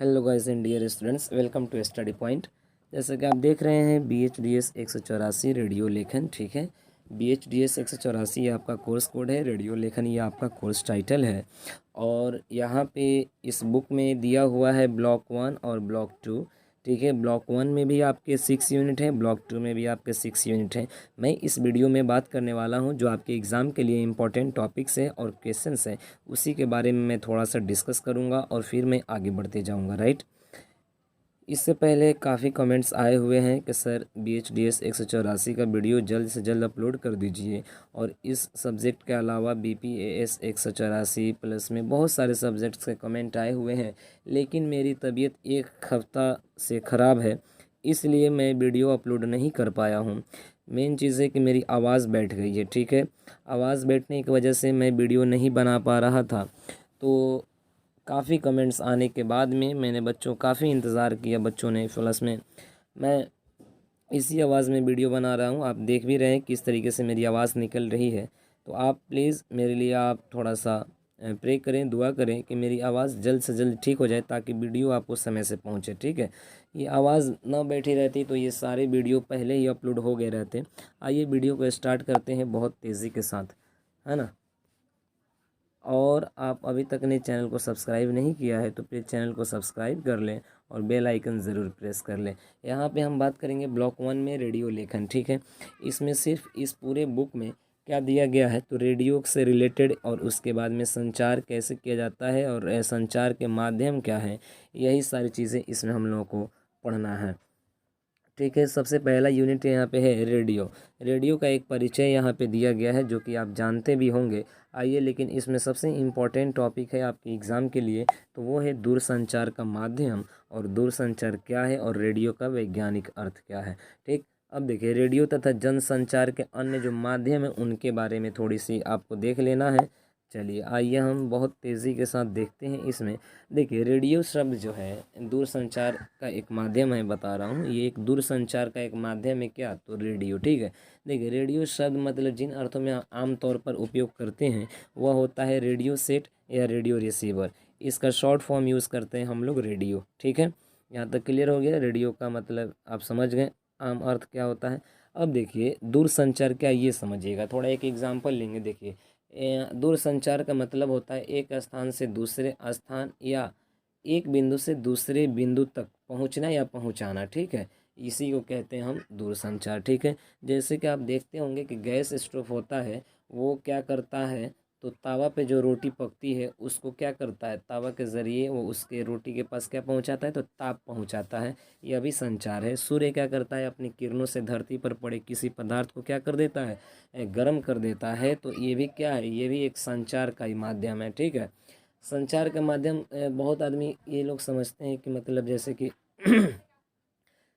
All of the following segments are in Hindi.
Hello guys and dear students, welcome to Study Point. जैसे कि आप देख रहे हैं BHDS 184 रेडियो लेखन। ठीक है, BHDS 184 ये आपका कोर्स कोड है, रेडियो लेखन ये आपका कोर्स टाइटल है। और यहाँ पे इस बुक में दिया हुआ है ब्लॉक 1 और ब्लॉक 2। ठीक है, ब्लॉक 1 में भी आपके 6 यूनिट हैं, ब्लॉक 2 में भी आपके 6 यूनिट हैं। मैं इस वीडियो में बात करने वाला हूँ जो आपके एग्ज़ाम के लिए इम्पोर्टेंट टॉपिक्स हैं और क्वेश्चंस हैं, उसी के बारे में मैं थोड़ा सा डिस्कस करूँगा और फिर मैं आगे बढ़ते जाऊँगा। राइट, इससे पहले काफ़ी कमेंट्स आए हुए हैं कि सर BHDS 184 का वीडियो जल्द से जल्द अपलोड कर दीजिए। और इस सब्जेक्ट के अलावा BPAS 184 प्लस में बहुत सारे सब्जेक्ट्स के कमेंट आए हुए हैं, लेकिन मेरी तबीयत एक हफ्ता से ख़राब है, इसलिए मैं वीडियो अपलोड नहीं कर पाया हूँ। मेन चीज़ है कि मेरी आवाज़ बैठ गई है। ठीक है, आवाज़ बैठने की वजह से मैं वीडियो नहीं बना पा रहा था। तो काफ़ी कमेंट्स आने के बाद में मैंने काफ़ी इंतज़ार किया, बच्चों ने प्लस में मैं इसी आवाज़ में वीडियो बना रहा हूँ। आप देख भी रहे हैं किस तरीके से मेरी आवाज़ निकल रही है। तो आप प्लीज़ मेरे लिए आप थोड़ा सा प्रे करें, दुआ करें कि मेरी आवाज़ जल्द से जल्द ठीक हो जाए ताकि वीडियो आपको समय से पहुँचे। ठीक है, ये आवाज़ ना बैठी रहती तो ये सारे वीडियो पहले ही अपलोड हो गए रहते। आइए वीडियो को स्टार्ट करते हैं बहुत तेज़ी के साथ, है ना। और आप अभी तक ने चैनल को सब्सक्राइब नहीं किया है तो प्लीज़ चैनल को सब्सक्राइब कर लें और बेल आइकन ज़रूर प्रेस कर लें। यहाँ पे हम बात करेंगे ब्लॉक 1 में रेडियो लेखन। ठीक है, इसमें सिर्फ इस पूरे बुक में क्या दिया गया है तो रेडियो से रिलेटेड और उसके बाद में संचार कैसे किया जाता है और संचार के माध्यम क्या है, यही सारी चीज़ें इसमें हम लोगों को पढ़ना है। ठीक है, सबसे पहला यूनिट यहाँ पे है रेडियो। रेडियो का एक परिचय यहाँ पे दिया गया है जो कि आप जानते भी होंगे। आइए, लेकिन इसमें सबसे इम्पोर्टेंट टॉपिक है आपके एग्ज़ाम के लिए, तो वो है दूरसंचार का माध्यम और दूरसंचार क्या है और रेडियो का वैज्ञानिक अर्थ क्या है। ठीक, अब देखिए, रेडियो तथा जनसंचार के अन्य जो माध्यम हैं उनके बारे में थोड़ी सी आपको देख लेना है। चलिए आइए हम बहुत तेज़ी के साथ देखते हैं। इसमें देखिए, रेडियो शब्द जो है दूरसंचार का एक माध्यम है, बता रहा हूँ ये एक दूरसंचार का एक माध्यम है। क्या तो रेडियो। ठीक है, देखिए रेडियो शब्द मतलब जिन अर्थों में आमतौर पर उपयोग करते हैं वह होता है रेडियो सेट या रेडियो रिसीवर। इसका शॉर्ट फॉर्म यूज़ करते हैं हम लोग रेडियो। ठीक है, यहाँ तक क्लियर हो गया। रेडियो का मतलब आप समझ गए आम अर्थ क्या होता है। अब देखिए दूरसंचार क्या, ये समझिएगा। थोड़ा एक एग्जाम्पल लेंगे। देखिए, दूरसंचार का मतलब होता है एक स्थान से दूसरे स्थान या एक बिंदु से दूसरे बिंदु तक पहुंचना या पहुंचाना। ठीक है, इसी को कहते हैं हम दूरसंचार। ठीक है, जैसे कि आप देखते होंगे कि गैस स्टोव होता है, वो क्या करता है तो तावा पे जो रोटी पकती है उसको क्या करता है, तावा के ज़रिए वो उसके रोटी के पास क्या पहुंचाता है तो ताप पहुंचाता है। यह भी संचार है। सूर्य क्या करता है, अपनी किरणों से धरती पर पड़े किसी पदार्थ को क्या कर देता है, गर्म कर देता है। तो ये भी क्या है, ये भी एक संचार का ही माध्यम है। ठीक है, संचार का माध्यम बहुत आदमी ये लोग समझते हैं कि मतलब जैसे कि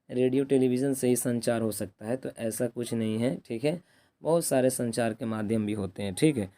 रेडियो टेलीविज़न से ही संचार हो सकता है, तो ऐसा कुछ नहीं है। ठीक है, बहुत सारे संचार के माध्यम भी होते हैं। ठीक है,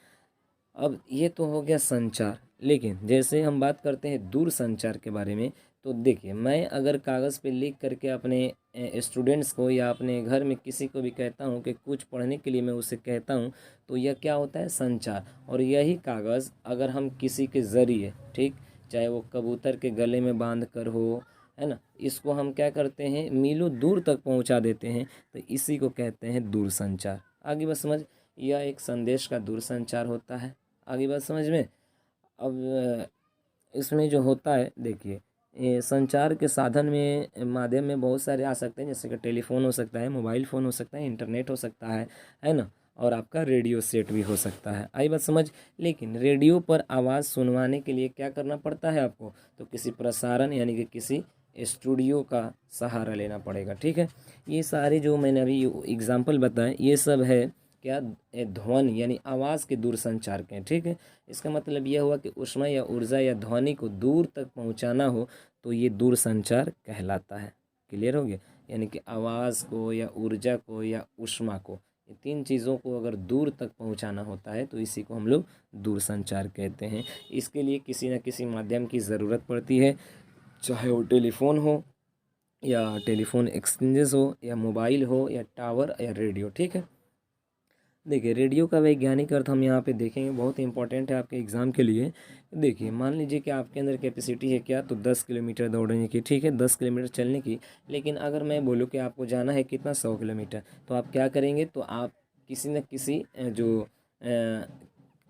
अब ये तो हो गया संचार, लेकिन जैसे हम बात करते हैं दूर संचार के बारे में, तो देखिए मैं अगर कागज़ पे लिख करके अपने स्टूडेंट्स को या अपने घर में किसी को भी कहता हूँ कि कुछ पढ़ने के लिए मैं उसे कहता हूँ, तो यह क्या होता है, संचार। और यही कागज़ अगर हम किसी के ज़रिए, ठीक, चाहे वो कबूतर के गले में बांध कर हो, है ना, इसको हम क्या करते हैं मीलों दूर तक पहुंचा देते हैं, तो इसी को कहते हैं दूर संचार। आगे बस समझ, यह एक संदेश का दूर संचार होता है। आगे बात समझ में। अब इसमें जो होता है, देखिए ये संचार के साधन में माध्यम में बहुत सारे आ सकते हैं, जैसे कि टेलीफोन हो सकता है, मोबाइल फ़ोन हो सकता है, इंटरनेट हो सकता है ना, और आपका रेडियो सेट भी हो सकता है। आई बात समझ। लेकिन रेडियो पर आवाज़ सुनवाने के लिए क्या करना पड़ता है आपको, तो किसी प्रसारण यानी कि किसी स्टूडियो का सहारा लेना पड़ेगा। ठीक है, ये सारे जो मैंने अभी एग्जाम्पल बताए ये सब है क्या, ध्वनि यानी आवाज़ के दूर संचार के। ठीक है, इसका मतलब यह हुआ कि ऊष्मा या ऊर्जा या ध्वनि को दूर तक पहुंचाना हो तो ये दूर संचार कहलाता है। क्लियर हो गया, यानी कि आवाज़ को या ऊर्जा को या ऊष्मा को, ये तीन चीज़ों को अगर दूर तक पहुंचाना होता है तो इसी को हम लोग दूर संचार कहते हैं। इसके लिए किसी न किसी माध्यम की ज़रूरत पड़ती है, चाहे वो टेलीफोन हो या टेलीफोन एक्सचेंजेस हो या मोबाइल हो या टावर या रेडियो। ठीक है, देखिए रेडियो का वैज्ञानिक अर्थ हम यहाँ पे देखेंगे, बहुत इंपॉर्टेंट है आपके एग्ज़ाम के लिए। देखिए मान लीजिए कि आपके अंदर कैपेसिटी है क्या, तो 10 किलोमीटर दौड़ने की, ठीक है, 10 किलोमीटर चलने की। लेकिन अगर मैं बोलूँ कि आपको जाना है कितना, 100 किलोमीटर, तो आप क्या करेंगे, तो आप किसी न किसी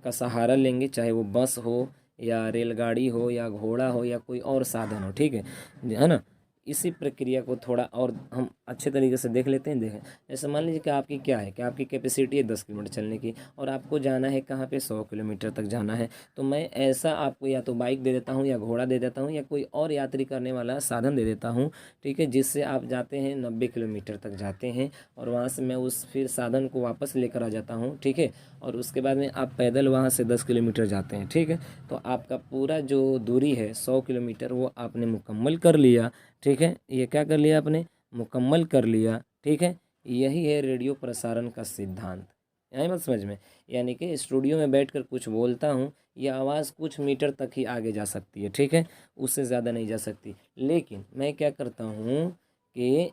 का सहारा लेंगे, चाहे वो बस हो या रेलगाड़ी हो या घोड़ा हो या कोई और साधन हो, ठीक है ना। इसी प्रक्रिया को थोड़ा और हम अच्छे तरीके से देख लेते हैं। देखें, जैसे मान लीजिए कि आपकी क्या है कि आपकी कैपेसिटी है 10 किलोमीटर चलने की, और आपको जाना है कहाँ पे, 100 किलोमीटर तक जाना है। तो मैं ऐसा आपको या तो बाइक दे देता हूँ या घोड़ा दे देता हूँ या कोई और यात्री करने वाला साधन दे देता हूँ, ठीक है, जिससे आप जाते हैं 90 किलोमीटर तक जाते हैं, और वहाँ से मैं उस फिर साधन को वापस लेकर आ जाता हूँ, ठीक है। और उसके बाद में आप पैदल वहाँ से 10 किलोमीटर जाते हैं, ठीक है। तो आपका पूरा जो दूरी है 100 किलोमीटर वो आपने मुकम्मल कर लिया, ठीक है। ये क्या कर लिया आपने, मुकम्मल कर लिया, ठीक है। यही है रेडियो प्रसारण का सिद्धांत। यही मत समझ में, यानी कि स्टूडियो में बैठकर कुछ बोलता हूँ, यह आवाज़ कुछ मीटर तक ही आगे जा सकती है, ठीक है, उससे ज़्यादा नहीं जा सकती। लेकिन मैं क्या करता हूँ कि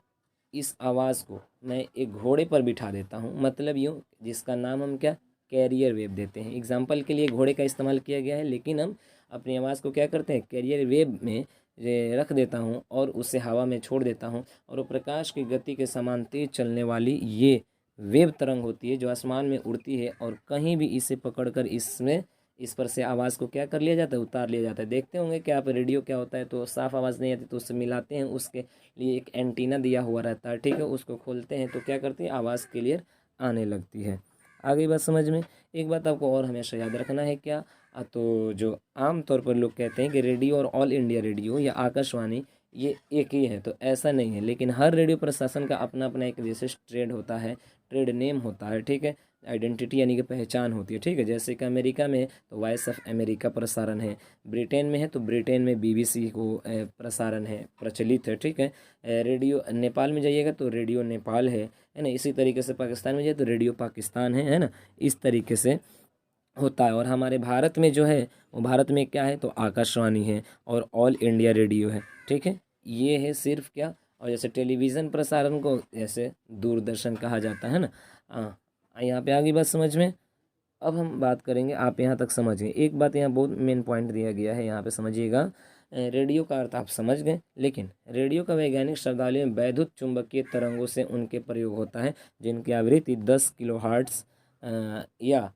इस आवाज़ को मैं एक घोड़े पर बिठा देता हूँ, मतलब यूँ, जिसका नाम हम क्या, कैरियर वेव देते हैं। एग्जाम्पल के लिए घोड़े का इस्तेमाल किया गया है, लेकिन हम अपनी आवाज़ को क्या करते हैं, कैरियर वेव में रख देता हूँ और उसे हवा में छोड़ देता हूँ, और वो प्रकाश की गति के समान तेज चलने वाली ये वेव तरंग होती है जो आसमान में उड़ती है, और कहीं भी इसे पकड़कर इस पर से आवाज़ को क्या कर लिया जाता है, उतार लिया जाता है। देखते होंगे कि आप रेडियो क्या होता है, तो साफ़ आवाज़ नहीं आती तो उससे मिलाते हैं, उसके लिए एक एंटीना दिया हुआ रहता है, ठीक है, उसको खोलते हैं तो क्या करती है, आवाज़ क्लियर आने लगती है। आगे बात समझ में। एक बात आपको और हमेशा याद रखना है क्या, तो जो आम तौर पर लोग कहते हैं कि रेडियो और ऑल इंडिया रेडियो या आकाशवाणी ये एक ही है, तो ऐसा नहीं है। लेकिन हर रेडियो प्रशासन का अपना अपना एक विशिष्ट ट्रेड होता है, ट्रेड नेम होता है, ठीक है, आइडेंटिटी यानी कि पहचान होती है, ठीक है। जैसे कि अमेरिका में तो वॉइस ऑफ अमेरिका प्रसारण है, ब्रिटेन में है तो ब्रिटेन में बीबीसी को प्रसारण है, प्रचलित है, ठीक है। रेडियो नेपाल में जाइएगा तो रेडियो नेपाल है ना। इसी तरीके से पाकिस्तान में जाए तो रेडियो पाकिस्तान है ना। इस तरीके से होता है। और हमारे भारत में जो है वो, भारत में क्या है, तो आकाशवाणी है और ऑल इंडिया रेडियो है, ठीक है। ये है सिर्फ क्या, और जैसे टेलीविज़न प्रसारण को जैसे दूरदर्शन कहा जाता है ना। हाँ, यहाँ पे आगे बात समझ में। अब हम बात करेंगे, आप यहाँ तक समझ गए। एक बात यहाँ बहुत मेन पॉइंट दिया गया है, यहाँ पे समझिएगा। रेडियो का अर्थ आप समझ गए, लेकिन रेडियो का वैज्ञानिक शब्दावली में वैद्युत चुंबकीय तरंगों से उनके प्रयोग होता है जिनकी आवृत्ति 10 किलो हर्ट्ज़ या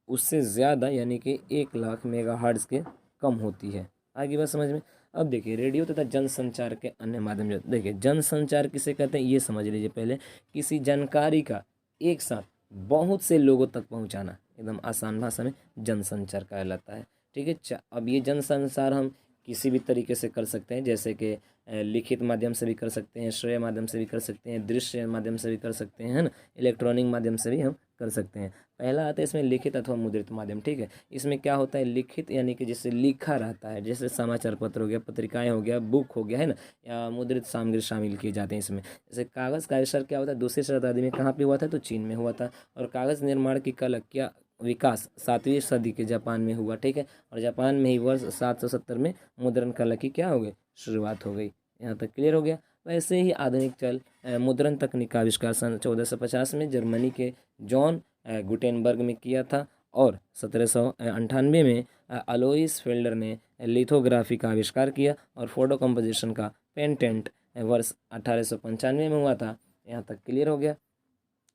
उससे ज़्यादा, यानी कि 1 लाख मेगा हर्ट्ज़ के कम होती है। आगे बात समझ में। अब देखिए रेडियो तथा जनसंचार के अन्य माध्यम, जो देखिए जनसंचार किसे कहते हैं ये समझ लीजिए पहले। किसी जानकारी का एक साथ बहुत से लोगों तक पहुंचाना, एकदम आसान भाषा में जनसंचार कहलाता है, ठीक है। अब ये जनसंचार हम किसी भी तरीके से कर सकते हैं, जैसे कि लिखित माध्यम से भी कर सकते हैं, श्रेय माध्यम से भी कर सकते हैं, दृश्य माध्यम से भी कर सकते हैं, है ना, इलेक्ट्रॉनिक माध्यम से भी हम कर सकते हैं। पहला आता है इसमें लिखित अथवा मुद्रित माध्यम, ठीक है। इसमें क्या होता है, लिखित यानी कि जैसे लिखा रहता है, जैसे समाचार पत्र हो गया, पत्रिकाएं हो गया, बुक हो गया, है ना, या मुद्रित सामग्री शामिल किए जाते हैं इसमें। जैसे कागज़ का आविष्कार क्या होता है, दूसरी शताब्दी में कहाँ पे हुआ था, तो चीन में हुआ था। और कागज़ निर्माण की कला क्या विकास 7वीं सदी के जापान में हुआ, ठीक है। और जापान में ही वर्ष 770 में मुद्रण कला की क्या हो गई, शुरुआत हो गई। यहाँ तक क्लियर हो गया। वैसे ही आधुनिक मुद्रण तकनीक का आविष्कार सन 1450 में जर्मनी के जॉन गुटेनबर्ग में किया था, और 1798 में अलोइस फेल्डर ने लिथोग्राफी का आविष्कार किया, और फोटो कंपोजिशन का पेटेंट वर्ष 1895 में हुआ था। यहाँ तक क्लियर हो गया।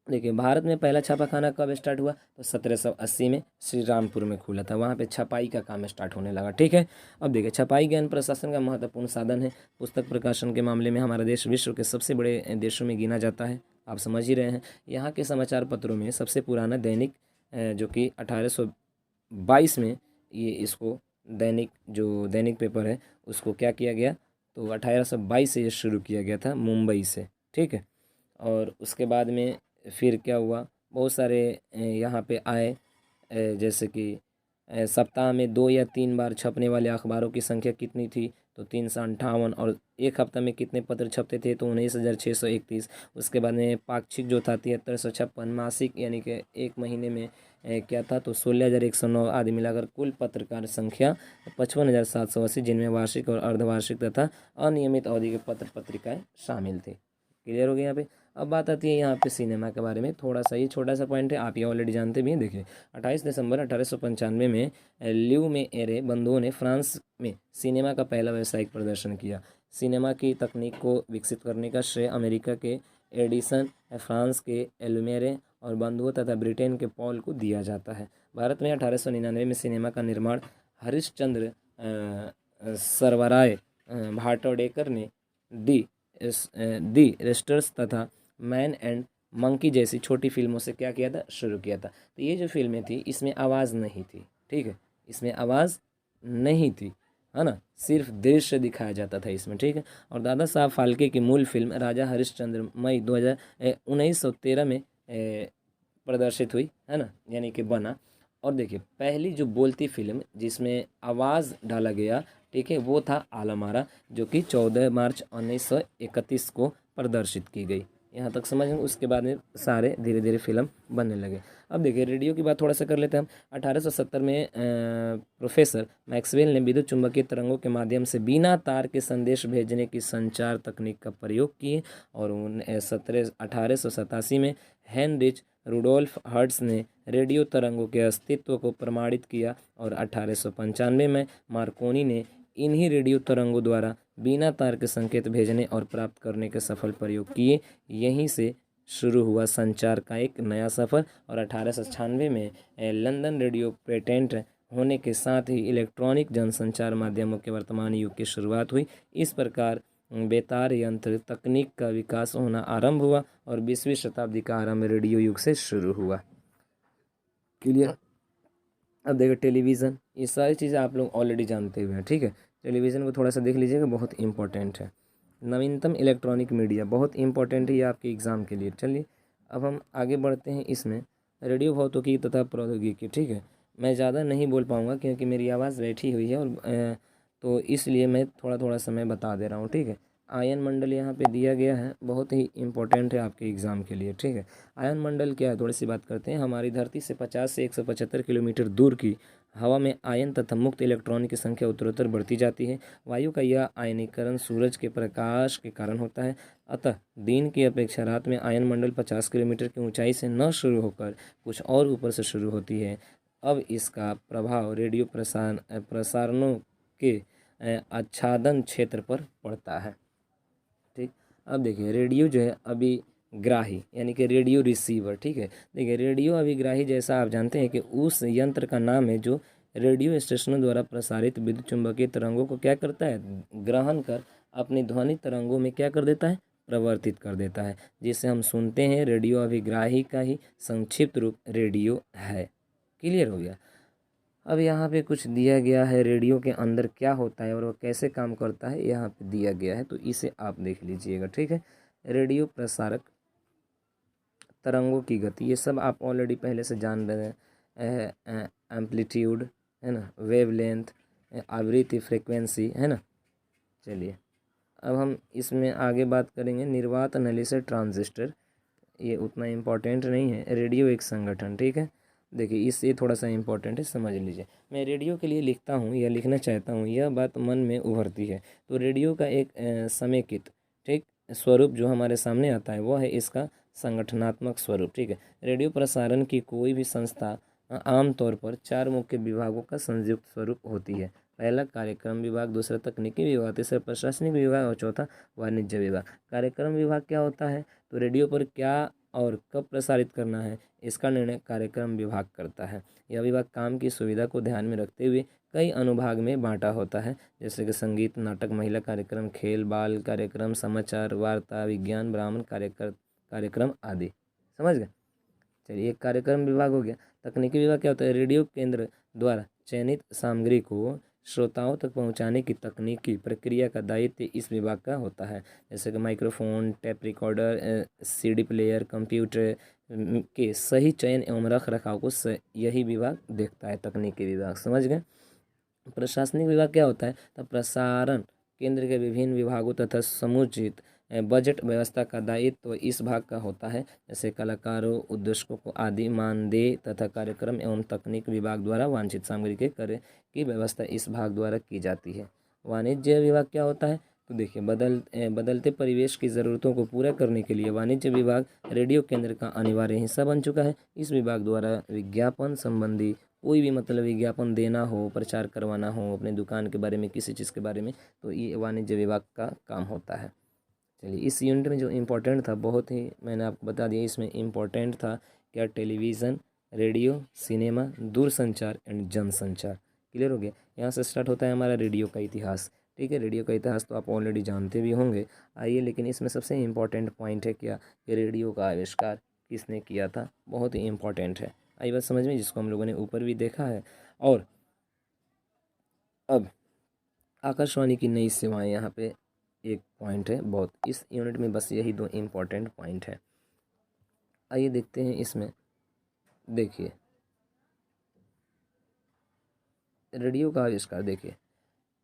देखिए भारत में पहला छापाखाना कब स्टार्ट हुआ, तो 1780 में श्री रामपुर में खुला था, वहाँ पे छपाई का काम स्टार्ट होने लगा, ठीक है। अब देखिए छपाई ज्ञान प्रशासन का महत्वपूर्ण साधन है। पुस्तक प्रकाशन के मामले में हमारा देश विश्व के सबसे बड़े देशों में गिना जाता है, आप समझ ही रहे हैं। यहाँ के समाचार पत्रों में सबसे पुराना दैनिक जो कि 1822 में ये इसको दैनिक पेपर है उसको क्या किया गया, तो 1822 से ये शुरू किया गया था मुंबई से, ठीक है। और उसके बाद में फिर क्या हुआ, बहुत सारे यहाँ पे आए, जैसे कि सप्ताह में 2 या 3 बार छपने वाले अखबारों की संख्या कितनी थी, तो 358। और एक हफ्ता में कितने पत्र छपते थे, तो 19,631। उसके बाद में पाक्षिक जो था 7356। मासिक यानी कि एक महीने में क्या था, तो 16,109। आदि मिलाकर कुल पत्रकार संख्या 55,780, जिनमें वार्षिक और अर्धवार्षिक तथा अनियमित अवधि के पत्र पत्रिकाएँ शामिल थे। क्लियर हो गया यहाँ पे। अब बात आती है यहाँ पे सिनेमा के बारे में, थोड़ा सा ये छोटा सा पॉइंट है, आप ये ऑलरेडी जानते भी हैं। देखिए 28 दिसंबर 1895 में ल्यू में एरे बंधुओं ने फ्रांस में सिनेमा का पहला व्यावसायिक प्रदर्शन किया। सिनेमा की तकनीक को विकसित करने का श्रेय अमेरिका के एडिसन, फ्रांस के एलुमेरे और बंधुओं तथा ब्रिटेन के पॉल को दिया जाता है। भारत में 1899 में सिनेमा का निर्माण हरिश्चंद्र सर्वराय भाटोडेकर ने दी रेस्टर्स तथा मैन एंड मंकी जैसी छोटी फिल्मों से क्या किया था, शुरू किया था। तो ये जो फिल्में थी इसमें आवाज़ नहीं थी, ठीक है, इसमें आवाज़ नहीं थी, है ना, सिर्फ दृश्य दिखाया जाता था इसमें, ठीक है। और दादा साहब फाल्के की मूल फिल्म राजा हरिश्चंद्र मई 1913 में प्रदर्शित हुई, है ना, यानी कि बना। और देखिए पहली जो बोलती फिल्म जिसमें आवाज़ डाला गया, ठीक है, वो था आलमारा, जो कि 14 मार्च 1931 को प्रदर्शित की गई। यहाँ तक समझ में, उसके बाद में सारे धीरे धीरे फिल्म बनने लगे। अब देखिए रेडियो की बात थोड़ा सा कर लेते हैं हम। 1870 में प्रोफेसर मैक्सवेल ने विद्युत चुंबकीय तरंगों के माध्यम से बिना तार के संदेश भेजने की संचार तकनीक का प्रयोग किए। और 1887 में हेनरिच रुडोल्फ हर्ट्ज ने रेडियो तरंगों के अस्तित्व को प्रमाणित किया। और 1895 में मार्कोनी ने इन्हीं रेडियो तरंगों द्वारा बिना तार के संकेत भेजने और प्राप्त करने के सफल प्रयोग किए। यहीं से शुरू हुआ संचार का एक नया सफ़र। और 1896 में लंदन रेडियो पेटेंट होने के साथ ही इलेक्ट्रॉनिक जनसंचार माध्यमों के वर्तमान युग की शुरुआत हुई। इस प्रकार बेतार यंत्र तकनीक का विकास होना आरंभ हुआ और 20वीं शताब्दी का आरंभ रेडियो युग से शुरू हुआ। क्लियर। अब देखो टेलीविज़न, ये सारी चीज़ें आप लोग ऑलरेडी जानते हुए हैं, ठीक है। टेलीविज़न को थोड़ा सा देख लीजिएगा, बहुत इंपॉर्टेंट है। नवीनतम इलेक्ट्रॉनिक मीडिया, बहुत इंपॉर्टेंट है ये आपके एग्ज़ाम के लिए। चलिए अब हम आगे बढ़ते हैं इसमें। रेडियो भौतिकी तथा प्रौद्योगिकी, ठीक है। मैं ज़्यादा नहीं बोल पाऊँगा क्योंकि मेरी आवाज़ बैठी हुई है, और तो इसलिए मैं थोड़ा थोड़ा समय बता दे रहा हूँ, ठीक है। आयन मंडल यहाँ पे दिया गया है, बहुत ही इंपॉर्टेंट है आपके एग्ज़ाम के लिए, ठीक है। आयन मंडल क्या है, थोड़ी सी बात करते हैं। हमारी धरती से 50 से 175 किलोमीटर दूर की हवा में आयन तथा मुक्त इलेक्ट्रॉन की संख्या उत्तरोत्तर बढ़ती जाती है। वायु का यह आयनीकरण सूरज के प्रकाश के कारण होता है। अतः दिन की अपेक्षा रात में आयन मंडल 50 किलोमीटर की ऊंचाई से न शुरू होकर कुछ और ऊपर से शुरू होती है। अब इसका प्रभाव रेडियो प्रसारणों के आच्छादन क्षेत्र पर पड़ता है, ठीक। अब देखिए रेडियो जो है अभिग्राही यानी कि रेडियो रिसीवर, ठीक है। देखिए रेडियो अभिग्राही जैसा आप जानते हैं कि उस यंत्र का नाम है जो रेडियो स्टेशनों द्वारा प्रसारित विद्युत चुंबकीय तरंगों को क्या करता है, ग्रहण कर अपनी ध्वनि तरंगों में क्या कर देता है, प्रवर्तित कर देता है, जिसे हम सुनते हैं। रेडियो अभिग्राही का ही संक्षिप्त रूप रेडियो है। क्लियर हो गया। अब यहाँ पे कुछ दिया गया है, रेडियो के अंदर क्या होता है और वो कैसे काम करता है यहाँ पे दिया गया है, तो इसे आप देख लीजिएगा, ठीक है। रेडियो प्रसारक तरंगों की गति, ये सब आप ऑलरेडी पहले से जान रहे हैं। एम्पलीट्यूड है ना, वेवलेंथ, आवृत्ति, फ्रीक्वेंसी, है ना। चलिए अब हम इसमें आगे बात करेंगे। निर्वात नली से ट्रांजिस्टर, ये उतना इम्पोर्टेंट नहीं है। रेडियो एक संगठन, ठीक है। देखिए इससे थोड़ा सा इम्पोर्टेंट है, समझ लीजिए। मैं रेडियो के लिए लिखता हूँ या लिखना चाहता हूँ, यह बात मन में उभरती है, तो रेडियो का एक समेकित, ठीक, स्वरूप जो हमारे सामने आता है वो है इसका संगठनात्मक स्वरूप, ठीक है। रेडियो प्रसारण की कोई भी संस्था आमतौर पर 4 मुख्य विभागों का संयुक्त स्वरूप होती है। पहला कार्यक्रम विभाग, दूसरा तकनीकी विभाग, तीसरा प्रशासनिक विभाग और चौथा वाणिज्य विभाग। कार्यक्रम विभाग क्या होता है, तो रेडियो पर क्या और कब प्रसारित करना है इसका निर्णय कार्यक्रम विभाग करता है। यह विभाग काम की सुविधा को ध्यान में रखते हुए कई अनुभाग में बांटा होता है, जैसे कि संगीत, नाटक, महिला कार्यक्रम, खेल, बाल कार्यक्रम, समाचार, वार्ता, विज्ञान, ब्राह्मण कार्यक्रम आदि। समझ गए। चलिए एक कार्यक्रम विभाग हो गया। तकनीकी विभाग क्या होता है, रेडियो केंद्र द्वारा चयनित सामग्री को श्रोताओं तक पहुंचाने की तकनीकी प्रक्रिया का दायित्व इस विभाग का होता है, जैसे कि microphone, tape recorder, CD player, computer के सही चयन एवं रख रखाव को यही विभाग देखता है, तकनीकी विभाग। समझ गए। प्रशासनिक विभाग क्या होता है, तो प्रसारण केंद्र के विभिन्न विभागों तथा समुचित बजट व्यवस्था का दायित्व इस भाग का होता है, जैसे कलाकारों, उद्योगों को आदि मानदेय तथा कार्यक्रम एवं तकनीक विभाग द्वारा वांछित सामग्री के कार्य की व्यवस्था इस भाग द्वारा की जाती है। वाणिज्य विभाग क्या होता है, तो देखिए बदलते परिवेश की ज़रूरतों को पूरा करने के लिए वाणिज्य विभाग रेडियो केंद्र का अनिवार्य हिस्सा बन चुका है। इस विभाग द्वारा विज्ञापन संबंधी कोई भी मतलब विज्ञापन देना हो, प्रचार करवाना हो अपने दुकान के बारे में, किसी चीज़ के बारे में, तो ये वाणिज्य विभाग का काम होता है। चलिए, इस यूनिट में जो इम्पोर्टेंट था, बहुत ही मैंने आपको बता दिया, इसमें इम्पोर्टेंट था क्या, टेलीविज़न, रेडियो, सिनेमा, दूरसंचार एंड जनसंचार। क्लियर हो गया। यहाँ से स्टार्ट होता है हमारा रेडियो का इतिहास। ठीक है, रेडियो का इतिहास तो आप ऑलरेडी जानते भी होंगे। आइए, लेकिन इसमें सबसे इम्पोर्टेंट पॉइंट है क्या, कि रेडियो का आविष्कार किसने किया था, बहुत ही इम्पोर्टेंट है। आई बात समझ में, जिसको हम लोगों ने ऊपर भी देखा है। और अब आकाशवाणी की नई सेवाएं, यहाँ पे एक पॉइंट है बहुत, इस यूनिट में बस यही दो इम्पोर्टेंट पॉइंट है। आइए देखते हैं इसमें। देखिए, रेडियो का आविष्कार, देखिए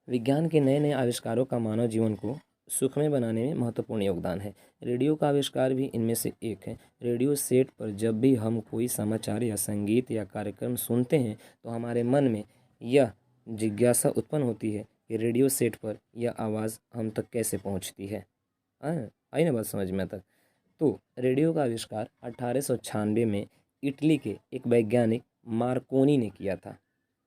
विज्ञान के नए नए आविष्कारों का मानव जीवन को सुखमय बनाने में महत्वपूर्ण योगदान है। रेडियो का आविष्कार भी इनमें से एक है। रेडियो सेट पर जब भी हम कोई समाचार या संगीत या कार्यक्रम सुनते हैं तो हमारे मन में यह जिज्ञासा उत्पन्न होती है कि रेडियो सेट पर यह आवाज़ हम तक कैसे पहुंचती है। आई ना बात समझ में तक। तो रेडियो का आविष्कार 1896 में इटली के एक वैज्ञानिक मार्कोनी ने किया था।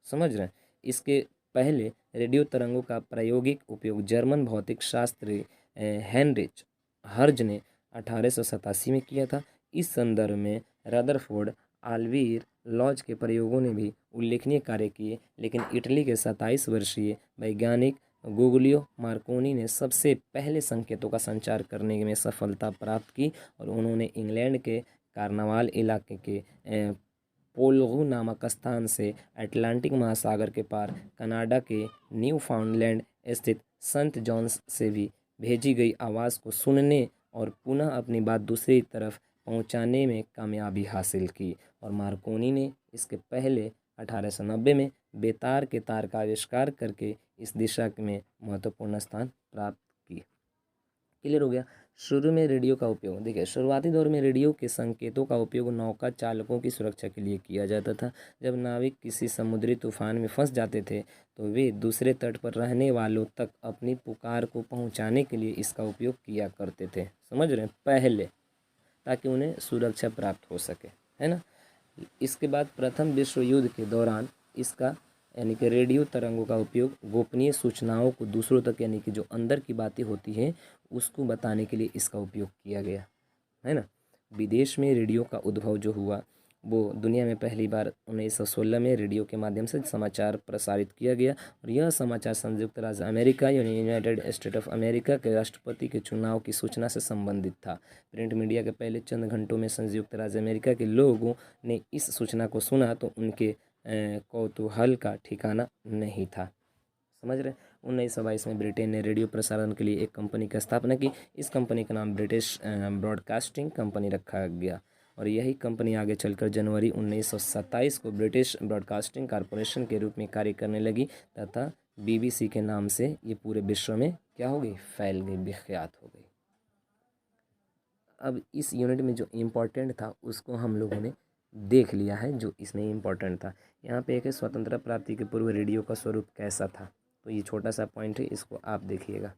समझ रहे हैं। इसके पहले रेडियो तरंगों का प्रायोगिक उपयोग जर्मन भौतिक शास्त्री हेनरिच हर्ज ने 1887 में किया था। इस संदर्भ में रदरफोर्ड, आल्वीर लॉज के प्रयोगों ने भी उल्लेखनीय कार्य किए, लेकिन इटली के 27 वर्षीय वैज्ञानिक गुगलियो मार्कोनी ने सबसे पहले संकेतों का संचार करने में सफलता प्राप्त की, और उन्होंने इंग्लैंड के कार्नावाल इलाके के पोल्गू नामक स्थान से अटलांटिक महासागर के पार कनाडा के न्यू फाउंडलैंड स्थित सेंट जॉन्स से भी भेजी गई आवाज़ को सुनने और पुनः अपनी बात दूसरी तरफ पहुंचाने में कामयाबी हासिल की। और मार्कोनी ने इसके पहले 1890 में बेतार के तार का आविष्कार करके इस दिशा में महत्वपूर्ण स्थान प्राप्त की। क्लियर हो गया। शुरू में रेडियो का उपयोग, देखिए शुरुआती दौर में रेडियो के संकेतों का उपयोग नौका चालकों की सुरक्षा के लिए किया जाता था। जब नाविक किसी समुद्री तूफान में फंस जाते थे तो वे दूसरे तट पर रहने वालों तक अपनी पुकार को पहुंचाने के लिए इसका उपयोग किया करते थे। समझ रहे हैं, पहले, ताकि उन्हें सुरक्षा प्राप्त हो सके, है ना। इसके बाद प्रथम विश्व युद्ध के दौरान इसका यानी कि रेडियो तरंगों का उपयोग गोपनीय सूचनाओं को दूसरों तक, यानी कि जो अंदर की बातें होती हैं उसको बताने के लिए इसका उपयोग किया गया, है ना। विदेश में रेडियो का उद्भव जो हुआ वो दुनिया में पहली बार 1916 में रेडियो के माध्यम से समाचार प्रसारित किया गया, और यह समाचार संयुक्त राज्य अमेरिका यानी यूनाइटेड स्टेट ऑफ अमेरिका के राष्ट्रपति के चुनाव की सूचना से संबंधित था। प्रिंट मीडिया के पहले चंद घंटों में संयुक्त राज्य अमेरिका के लोगों ने इस सूचना को सुना तो उनके कौतूहल का ठिकाना नहीं था। समझ रहे। 1922 में ब्रिटेन ने रेडियो प्रसारण के लिए एक कंपनी की स्थापना की। इस कंपनी का नाम ब्रिटिश ब्रॉडकास्टिंग कंपनी रखा गया, और यही कंपनी आगे चलकर जनवरी 1927 को ब्रिटिश ब्रॉडकास्टिंग कॉरपोरेशन के रूप में कार्य करने लगी, तथा BBC के नाम से ये पूरे विश्व में क्या हो गई, फैल गई, विख्यात हो गई। अब इस यूनिट में जो इम्पोर्टेंट था उसको हम लोगों ने देख लिया है, जो इसमें इम्पोर्टेंट था। यहाँ पे एक है स्वतंत्रता प्राप्ति के पूर्व रेडियो का स्वरूप कैसा था, तो ये छोटा सा पॉइंट है, इसको आप देखिएगा।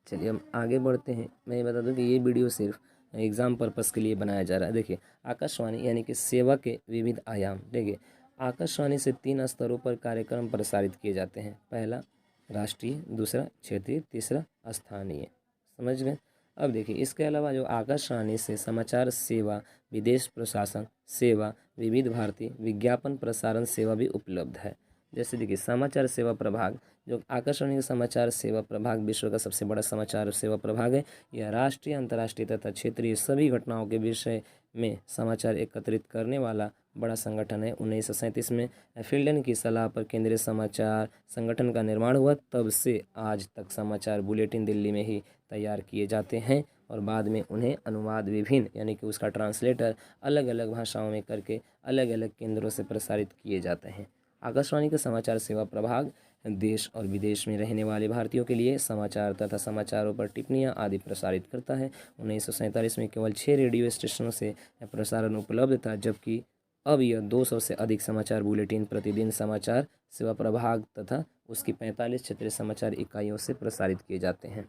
चलिए हम आगे बढ़ते हैं। मैं ये बता दूं कि ये वीडियो सिर्फ एग्ज़ाम पर्पस के लिए बनाया जा रहा है। देखिए, आकाशवाणी यानी कि सेवा के विविध आयाम। देखिए, आकाशवाणी से 3 स्तरों पर कार्यक्रम प्रसारित किए जाते हैं। पहला राष्ट्रीय, दूसरा क्षेत्रीय, तीसरा स्थानीय। समझ गए। अब देखिए, इसके अलावा जो आकाशवाणी से समाचार सेवा, विदेश प्रशासन सेवा, विविध भारती विज्ञापन प्रसारण सेवा भी उपलब्ध है। जैसे देखिए, समाचार सेवा प्रभाग, जो आकाशवाणी का समाचार सेवा प्रभाग विश्व का सबसे बड़ा समाचार सेवा प्रभाग है। यह राष्ट्रीय, अंतर्राष्ट्रीय तथा क्षेत्रीय सभी घटनाओं के विषय में समाचार एकत्रित करने वाला बड़ा संगठन है। 1937 में फील्डन की सलाह पर केंद्रीय समाचार संगठन का निर्माण हुआ। तब से आज तक समाचार बुलेटिन दिल्ली में ही तैयार किए जाते हैं, और बाद में उन्हें अनुवाद विभिन्न यानी कि उसका ट्रांसलेटर अलग अलग भाषाओं में करके अलग अलग केंद्रों से प्रसारित किए जाते हैं। आकाशवाणी का समाचार सेवा प्रभाग देश और विदेश में रहने वाले भारतीयों के लिए समाचार तथा समाचारों पर टिप्पणियां आदि प्रसारित करता है। 1947 में केवल 6 रेडियो स्टेशनों से प्रसारण उपलब्ध था, जबकि अब यह 200 से अधिक समाचार बुलेटिन प्रतिदिन समाचार सेवा प्रभाग तथा उसकी 45 क्षेत्रीय समाचार इकाइयों से प्रसारित किए जाते हैं।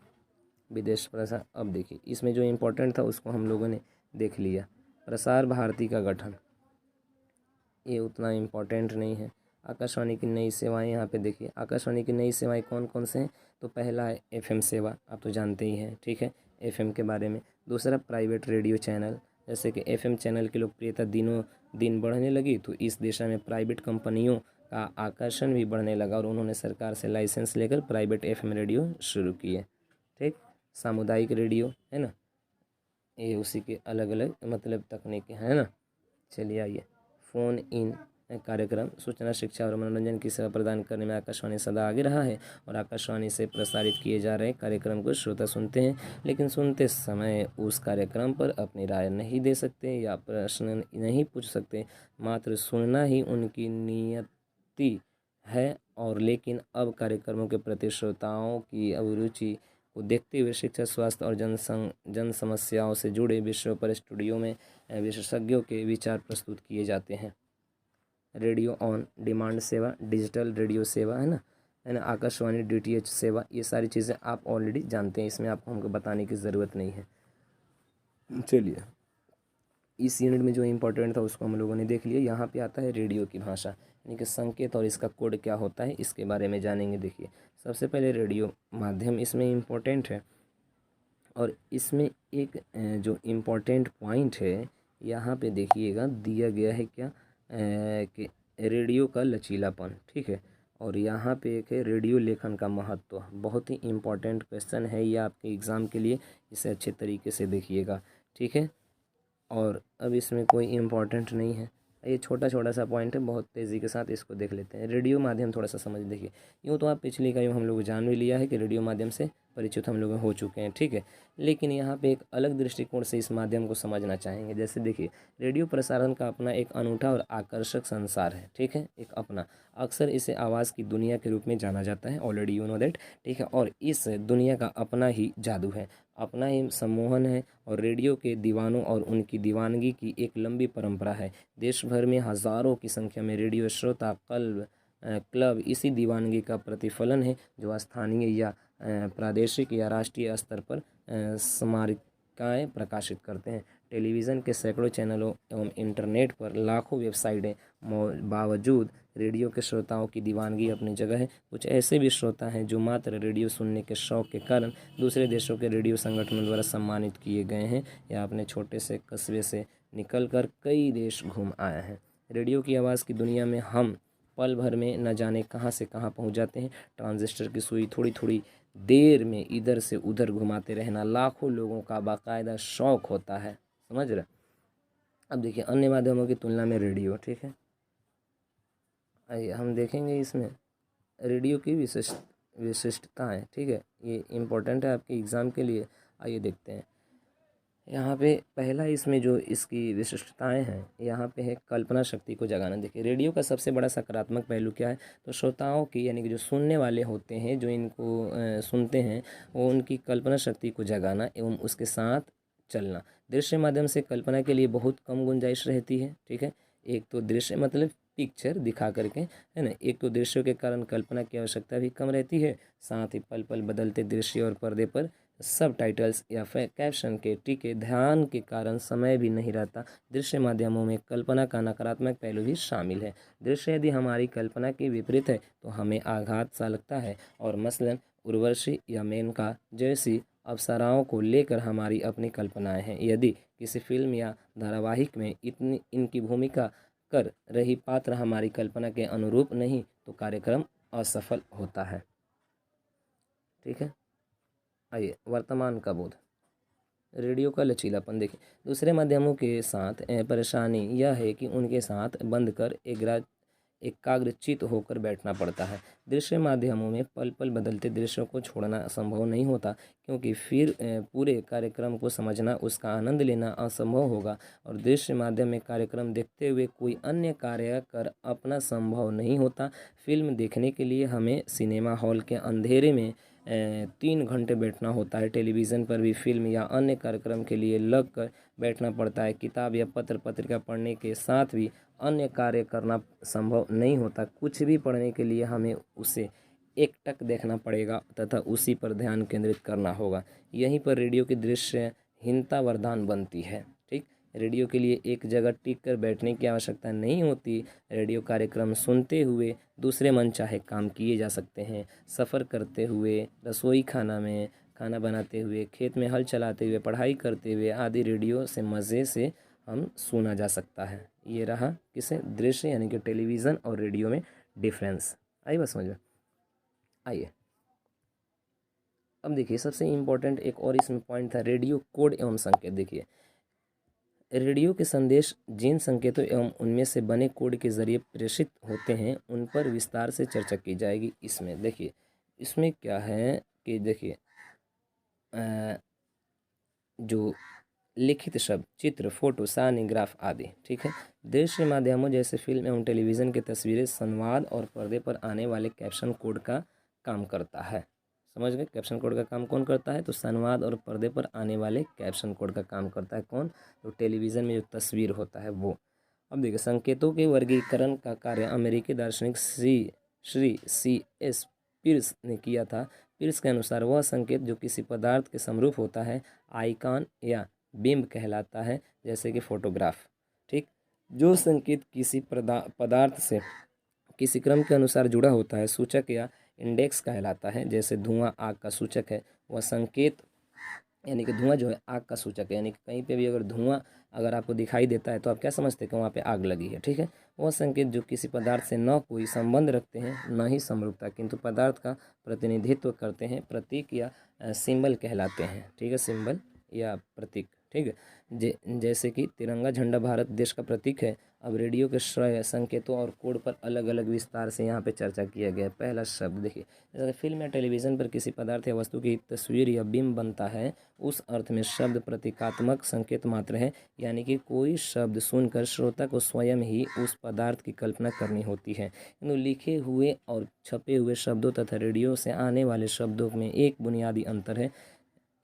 विदेश प्रसार, अब देखिए इसमें जो इम्पोर्टेंट था उसको हम लोगों ने देख लिया। प्रसार भारती का गठन, ये उतना इम्पोर्टेंट नहीं है। आकाशवाणी की नई सेवाएं, यहाँ पे देखिए आकाशवाणी की नई सेवाएं कौन कौन से हैं, तो पहला है एफएम सेवा, आप तो जानते ही हैं, ठीक है, एफएम के बारे में। दूसरा प्राइवेट रेडियो चैनल, जैसे कि एफएम चैनल की लोकप्रियता दिनों दिन बढ़ने लगी तो इस दिशा में प्राइवेट कंपनियों का आकर्षण भी बढ़ने लगा और उन्होंने सरकार से लाइसेंस लेकर प्राइवेट एफएम रेडियो शुरू किए। ठीक, सामुदायिक रेडियो है ना, ये उसी के अलग अलग मतलब तकनीकें हैं ना। चलिए आइए, फ़ोन इन कार्यक्रम सूचना, शिक्षा और मनोरंजन की सेवा प्रदान करने में आकाशवाणी सदा आगे रहा है और आकाशवाणी से प्रसारित किए जा रहे कार्यक्रम को श्रोता सुनते हैं, लेकिन सुनते समय उस कार्यक्रम पर अपनी राय नहीं दे सकते या प्रश्न नहीं पूछ सकते, मात्र सुनना ही उनकी नियति है। और लेकिन अब कार्यक्रमों के प्रति श्रोताओं की अभिरुचि को देखते हुए शिक्षा, स्वास्थ्य और जन समस्याओं से जुड़े विषयों पर स्टूडियो में विशेषज्ञों के विचार प्रस्तुत किए जाते हैं। रेडियो ऑन डिमांड सेवा, डिजिटल रेडियो सेवा है ना, आकाशवाणी डीटीएच सेवा, ये सारी चीज़ें आप ऑलरेडी जानते हैं, इसमें आपको हमको बताने की ज़रूरत नहीं है। चलिए, इस यूनिट में जो इम्पोर्टेंट था उसको हम लोगों ने देख लिया। यहाँ पे आता है रेडियो की भाषा, यानी कि संकेत और इसका कोड क्या होता है, इसके बारे में जानेंगे। देखिए, सबसे पहले रेडियो माध्यम इसमें इम्पोर्टेंट है और इसमें एक जो इम्पोर्टेंट पॉइंट है यहाँ पे देखिएगा, दिया गया है क्या कि रेडियो का लचीलापन, ठीक है। और यहाँ पे एक है रेडियो लेखन का महत्व, बहुत ही इम्पोर्टेंट क्वेश्चन है ये आपके एग्ज़ाम के लिए, इसे अच्छे तरीके से देखिएगा, ठीक है। और अब इसमें कोई इम्पोर्टेंट नहीं है, ये छोटा छोटा सा पॉइंट है, बहुत तेज़ी के साथ इसको देख लेते हैं। रेडियो माध्यम थोड़ा सा समझ देखिए, यूँ तो आप पिछली इकाई हम लोग जान भी लिया है कि रेडियो माध्यम से परिचित हम लोग हो चुके हैं, ठीक है, लेकिन यहाँ पे एक अलग दृष्टिकोण से इस माध्यम को समझना चाहेंगे। जैसे देखिए, रेडियो प्रसारण का अपना एक अनूठा और आकर्षक संसार है, ठीक है, एक अपना, अक्सर इसे आवाज़ की दुनिया के रूप में जाना जाता है, ऑलरेडी यू नो दैट, ठीक है। और इस दुनिया का अपना ही जादू है, अपना ही सम्मोहन है और रेडियो के दीवानों और उनकी दीवानगी की एक लंबी परंपरा है। देश भर में हज़ारों की संख्या में रेडियो श्रोता क्लब इसी दीवानगी का प्रतिफलन है, जो स्थानीय या प्रादेशिक या राष्ट्रीय स्तर पर स्मारिकाएँ प्रकाशित करते हैं। टेलीविज़न के सैकड़ों चैनलों एवं इंटरनेट पर लाखों वेबसाइटें बावजूद रेडियो के श्रोताओं की दीवानगी अपनी जगह है। कुछ ऐसे भी श्रोता हैं जो मात्र रेडियो सुनने के शौक़ के कारण दूसरे देशों के रेडियो संगठनों द्वारा सम्मानित किए गए हैं या अपने छोटे से कस्बे से निकलकर कई देश घूम आए हैं। रेडियो की आवाज़ की दुनिया में हम पल भर में न जाने कहाँ से कहाँ पहुँच जाते हैं। ट्रांजिस्टर की सुई थोड़ी थोड़ी देर में इधर से उधर घुमाते रहना लाखों लोगों का बाकायदा शौक़ होता है, समझ रहे। अब देखिए, अन्य माध्यमों की तुलना में रेडियो, ठीक है, आइए हम देखेंगे इसमें रेडियो की विशिष्टताएँ, ठीक है, ये इम्पोर्टेंट है आपके एग्ज़ाम के लिए। आइए देखते हैं, यहाँ पे पहला इसमें जो इसकी विशिष्टताएं हैं, यहाँ पे है कल्पना शक्ति को जगाना। देखिए, रेडियो का सबसे बड़ा सकारात्मक पहलू क्या है, तो श्रोताओं की, यानी कि जो सुनने वाले होते हैं, जो इनको सुनते हैं, वो उनकी कल्पना शक्ति को जगाना एवं उसके साथ चलना। दृश्य माध्यम से कल्पना के लिए बहुत कम गुंजाइश रहती है, ठीक है। एक तो दृश्य मतलब पिक्चर दिखा करके, है ना, एक तो दृश्यों के कारण कल्पना की आवश्यकता भी कम रहती है, साथ ही पल पल बदलते दृश्य और पर्दे पर सब टाइटल्स या फिर कैप्शन के टिके ध्यान के कारण समय भी नहीं रहता। दृश्य माध्यमों में कल्पना का नकारात्मक पहलू भी शामिल है। दृश्य यदि हमारी कल्पना के विपरीत है तो हमें आघात सा लगता है, और मसलन उर्वशी या मेनका जैसी अप्सराओं को लेकर हमारी अपनी कल्पनाएं हैं। यदि किसी फिल्म या धारावाहिक में इनकी भूमिका कर रही पात्र हमारी कल्पना के अनुरूप नहीं तो कार्यक्रम असफल होता है, ठीक है। आइए, वर्तमान का बोध, रेडियो का लचीलापन। देखिए, दूसरे माध्यमों के साथ परेशानी यह है कि उनके साथ बंद कर एकाग्रचित होकर बैठना पड़ता है। दृश्य माध्यमों में पल पल बदलते दृश्यों को छोड़ना संभव नहीं होता, क्योंकि फिर पूरे कार्यक्रम को समझना, उसका आनंद लेना असंभव होगा, और दृश्य माध्यम में कार्यक्रम देखते हुए कोई अन्य कार्य कर अपना संभव नहीं होता। फिल्म देखने के लिए हमें सिनेमा हॉल के अंधेरे में 3 घंटे बैठना होता है। टेलीविज़न पर भी फिल्म या अन्य कार्यक्रम के लिए लग कर बैठना पड़ता है। किताब या पत्र पत्रिका पढ़ने के साथ भी अन्य कार्य करना संभव नहीं होता। कुछ भी पढ़ने के लिए हमें उसे एकटक देखना पड़ेगा तथा उसी पर ध्यान केंद्रित करना होगा। यहीं पर रेडियो की दृश्यहीनता वरदान बनती है। ठीक, रेडियो के लिए एक जगह टिक कर बैठने की आवश्यकता नहीं होती। रेडियो कार्यक्रम सुनते हुए दूसरे मनचाहे काम किए जा सकते हैं। सफ़र करते हुए, रसोई खाना में खाना बनाते हुए, खेत में हल चलाते हुए, पढ़ाई करते हुए आदि रेडियो से मज़े से हम सुना जा सकता है। ये रहा किसे दृश्य यानी कि टेलीविज़न और रेडियो में डिफरेंस। आई बात समझ में? आइए अब देखिए सबसे इम्पोर्टेंट एक और इसमें पॉइंट था रेडियो कोड एवं संकेत। देखिए रेडियो के संदेश जिन संकेतों एवं उनमें से बने कोड के जरिए प्रेषित होते हैं उन पर विस्तार से चर्चा की जाएगी। इसमें देखिए इसमें क्या है कि देखिए जो लिखित शब्द, चित्र, फोटो, सारणी, ग्राफ आदि, ठीक है, दृश्य माध्यमों जैसे फिल्म एवं टेलीविज़न की तस्वीरें, संवाद और पर्दे पर आने वाले कैप्शन कोड का काम करता है। समझ गए? कैप्शन कोड का काम कौन करता है? तो संवाद और पर्दे पर आने वाले कैप्शन कोड का काम करता है कौन? तो टेलीविज़न में जो तस्वीर होता है वो। अब देखिए संकेतों के वर्गीकरण का कार्य अमेरिकी दार्शनिक श्री C.S. पीर्स ने किया था। पीर्स के अनुसार वह संकेत जो किसी पदार्थ के समरूप होता है आइकॉन या बिंब कहलाता है, जैसे कि फोटोग्राफ। ठीक, जो संकेत किसी पदार्थ से किसी क्रम के अनुसार जुड़ा होता है सूचक या इंडेक्स कहलाता है। जैसे धुआं आग का सूचक है, वह संकेत यानी कि धुआं जो है आग का सूचक है। यानी कि कहीं पे भी अगर धुआं अगर आपको दिखाई देता है तो आप क्या समझते हैं कि वहाँ पे आग लगी है। ठीक है, वह संकेत जो किसी पदार्थ से न कोई संबंध रखते हैं न ही समरूपता किंतु पदार्थ का प्रतिनिधित्व करते हैं प्रतीक या सिंबल कहलाते हैं। ठीक है, सिंबल या प्रतीक। ठीक है, जैसे कि तिरंगा झंडा भारत देश का प्रतीक है। अब रेडियो के श्रय संकेतों और कोड पर अलग अलग विस्तार से यहाँ पे चर्चा किया गया है। पहला शब्द देखिए, जैसे फिल्म या टेलीविज़न पर किसी पदार्थ या वस्तु की तस्वीर या बिंब बनता है उस अर्थ में शब्द प्रतीकात्मक संकेत मात्र है, यानी कि कोई शब्द सुनकर श्रोता को स्वयं ही उस पदार्थ की कल्पना करनी होती है। किन्तु लिखे हुए और छपे हुए शब्दों तथा रेडियो से आने वाले शब्दों में एक बुनियादी अंतर है।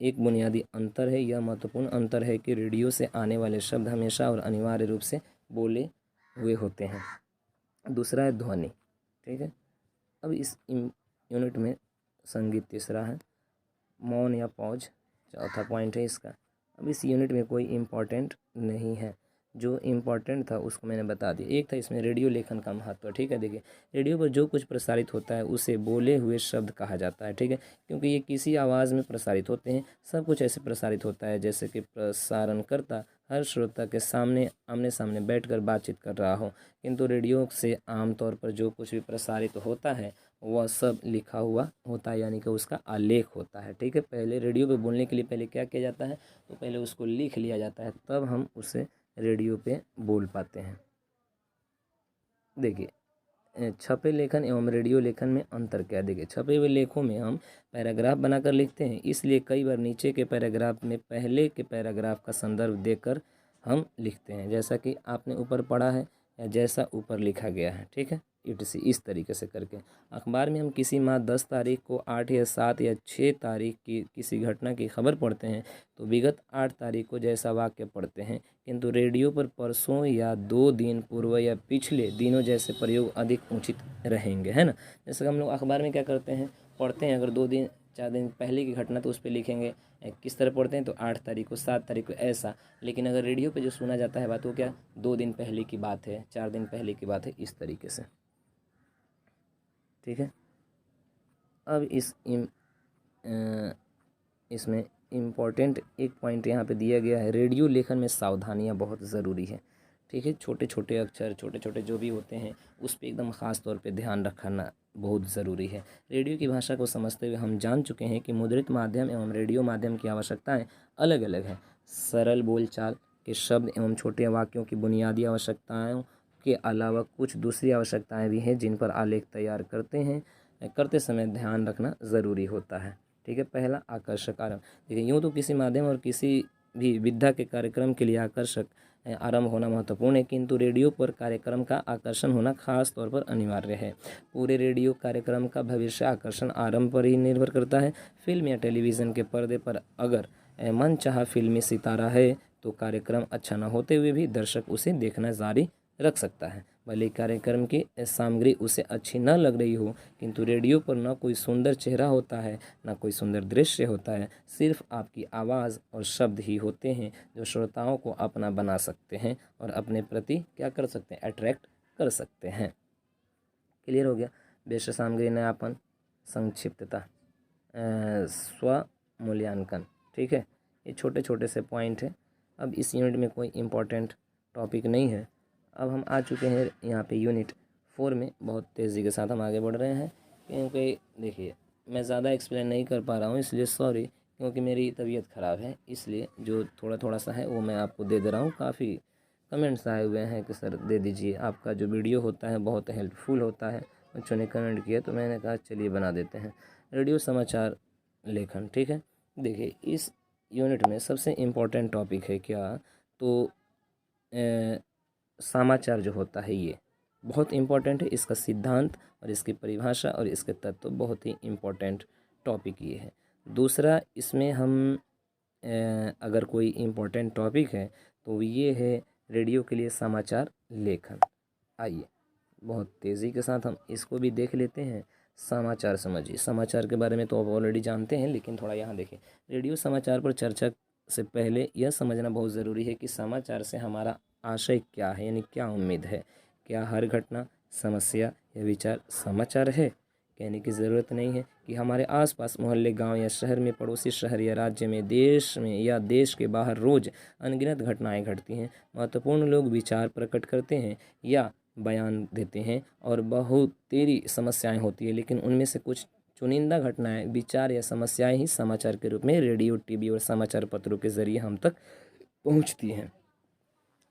यह महत्वपूर्ण अंतर है कि रेडियो से आने वाले शब्द हमेशा और अनिवार्य रूप से बोले हुए होते हैं। दूसरा है ध्वनि। ठीक है, अब इस यूनिट में संगीत तीसरा है, मौन या पॉज चौथा पॉइंट है इसका। अब इस यूनिट में कोई इम्पोर्टेंट नहीं है, जो इम्पोर्टेंट था उसको मैंने बता दिया। एक था इसमें रेडियो लेखन का महत्व। ठीक है, देखिए रेडियो पर जो कुछ प्रसारित होता है उसे बोले हुए शब्द कहा जाता है। ठीक है, क्योंकि ये किसी आवाज़ में प्रसारित होते हैं। सब कुछ ऐसे प्रसारित होता है जैसे कि प्रसारणकर्ता हर श्रोता के सामने आमने सामने बैठकर बातचीत कर रहा हो, किंतु रेडियो से आमतौर पर जो कुछ भी प्रसारित होता है वह सब लिखा हुआ होता है, यानी कि उसका आलेख होता है। ठीक है, पहले रेडियो पे बोलने के लिए पहले क्या किया जाता है? तो पहले उसको लिख लिया जाता है, तब हम उसे रेडियो पे बोल पाते हैं। देखिए छपे लेखन एवं रेडियो लेखन में अंतर क्या है? देखिए छपे हुए लेखों में हम पैराग्राफ बनाकर लिखते हैं, इसलिए कई बार नीचे के पैराग्राफ में पहले के पैराग्राफ का संदर्भ देकर हम लिखते हैं, जैसा कि आपने ऊपर पढ़ा है या जैसा ऊपर लिखा गया है। ठीक है, इस तरीके से करके। अखबार में हम किसी माह 10 तारीख को 8 या 7 या 6 तारीख की किसी घटना की खबर पढ़ते हैं तो विगत 8 तारीख को जैसा वाक्य पढ़ते हैं, किंतु रेडियो पर परसों या 2 दिन पूर्व या पिछले दिनों जैसे प्रयोग अधिक उचित रहेंगे, है ना। जैसे हम लोग अखबार में क्या करते हैं, पढ़ते हैं, अगर 2 दिन 4 दिन पहले की घटना तो उस पर लिखेंगे किस तरह पढ़ते हैं, तो 8 तारीख को 7 तारीख को ऐसा। लेकिन अगर रेडियो पे जो सुना जाता है बात वो क्या 2 दिन पहले की बात है, 4 दिन पहले की बात है, इस तरीके से। ठीक है, अब इसमें इम्पॉर्टेंट एक पॉइंट यहाँ पे दिया गया है, रेडियो लेखन में सावधानियाँ बहुत ज़रूरी है। ठीक है, छोटे छोटे अक्षर छोटे छोटे जो भी होते हैं उस पर एकदम ख़ास तौर पे ध्यान रखना बहुत ज़रूरी है। रेडियो की भाषा को समझते हुए हम जान चुके हैं कि मुद्रित माध्यम एवं रेडियो माध्यम की आवश्यकताएँ अलग अलग हैं। सरल बोलचाल के शब्द एवं छोटे वाक्यों की बुनियादी आवश्यकताओं के अलावा कुछ दूसरी आवश्यकताएं भी हैं जिन पर आलेख तैयार करते समय ध्यान रखना ज़रूरी होता है। ठीक है, पहला आकर्षक आरंभ। देखिए यूँ तो किसी माध्यम और किसी भी विधा के कार्यक्रम के लिए आकर्षक आरंभ होना महत्वपूर्ण है, किंतु रेडियो पर कार्यक्रम का आकर्षण होना खास तौर पर अनिवार्य है। पूरे रेडियो कार्यक्रम का भविष्य आकर्षण आरंभ पर ही निर्भर करता है। फिल्म या टेलीविज़न के पर्दे पर अगर मनचाहा फिल्मी सितारा है तो कार्यक्रम अच्छा न होते हुए भी दर्शक उसे देखना जारी रख सकता है। भले कार्यक्रम की सामग्री उसे अच्छी न लग रही हो, किंतु रेडियो पर न कोई सुंदर चेहरा होता है, न कोई सुंदर दृश्य होता है, सिर्फ आपकी आवाज़ और शब्द ही होते हैं जो श्रोताओं को अपना बना सकते हैं और अपने प्रति क्या कर सकते हैं, अट्रैक्ट कर सकते हैं। क्लियर हो गया। विषय सामग्री नयापन, संक्षिप्तता, स्व मूल्यांकन। ठीक है, ये छोटे छोटे से पॉइंट हैं। अब इस यूनिट में कोई इम्पोर्टेंट टॉपिक नहीं है। अब हम आ चुके हैं यहाँ पे यूनिट 4 में। बहुत तेज़ी के साथ हम आगे बढ़ रहे हैं, क्योंकि देखिए मैं ज़्यादा एक्सप्लेन नहीं कर पा रहा हूँ, इसलिए सॉरी, क्योंकि मेरी तबीयत ख़राब है, इसलिए जो थोड़ा थोड़ा सा है वो मैं आपको दे दे रहा हूँ। काफ़ी कमेंट्स आए हुए हैं कि सर दे दीजिए, आपका जो वीडियो होता है बहुत हेल्पफुल होता है। बच्चों ने कमेंट किया तो मैंने कहा चलिए बना देते हैं। रेडियो समाचार लेखन। ठीक है, देखिए इस यूनिट में सबसे इम्पोर्टेंट टॉपिक है क्या, तो समाचार जो होता है ये बहुत इम्पोर्टेंट है। इसका सिद्धांत और इसकी परिभाषा और इसके तत्व बहुत ही इम्पोर्टेंट टॉपिक ये है। दूसरा इसमें हम अगर कोई इम्पोर्टेंट टॉपिक है तो ये है रेडियो के लिए समाचार लेखन। आइए बहुत तेज़ी के साथ हम इसको भी देख लेते हैं। समाचार समझिए, समाचार के बारे में तो आप ऑलरेडी जानते हैं, लेकिन थोड़ा यहाँ देखिए। रेडियो समाचार पर चर्चा से पहले यह समझना बहुत ज़रूरी है कि समाचार से हमारा आशय क्या है, यानी क्या उम्मीद है। क्या हर घटना, समस्या या विचार समाचार है? कहने की ज़रूरत नहीं है कि हमारे आसपास मोहल्ले, गांव या शहर में, पड़ोसी शहर या राज्य में, देश में या देश के बाहर रोज़ अनगिनत घटनाएं घटती हैं। महत्वपूर्ण लोग विचार प्रकट करते हैं या बयान देते हैं और बहुत तेरी समस्याएं होती है, लेकिन उनमें से कुछ चुनिंदा घटनाएं, विचार या समस्याएं ही समाचार के रूप में रेडियो, टीवी और समाचार पत्रों के जरिए हम तक पहुंचती हैं।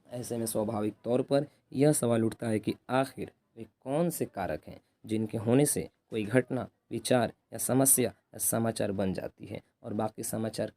ऐसे में स्वाभाविक तौर पर यह सवाल उठता है कि आखिर वे कौन से कारक हैं जिनके होने से कोई घटना, विचार या समस्या या समाचार बन जाती है और बाकी समाचार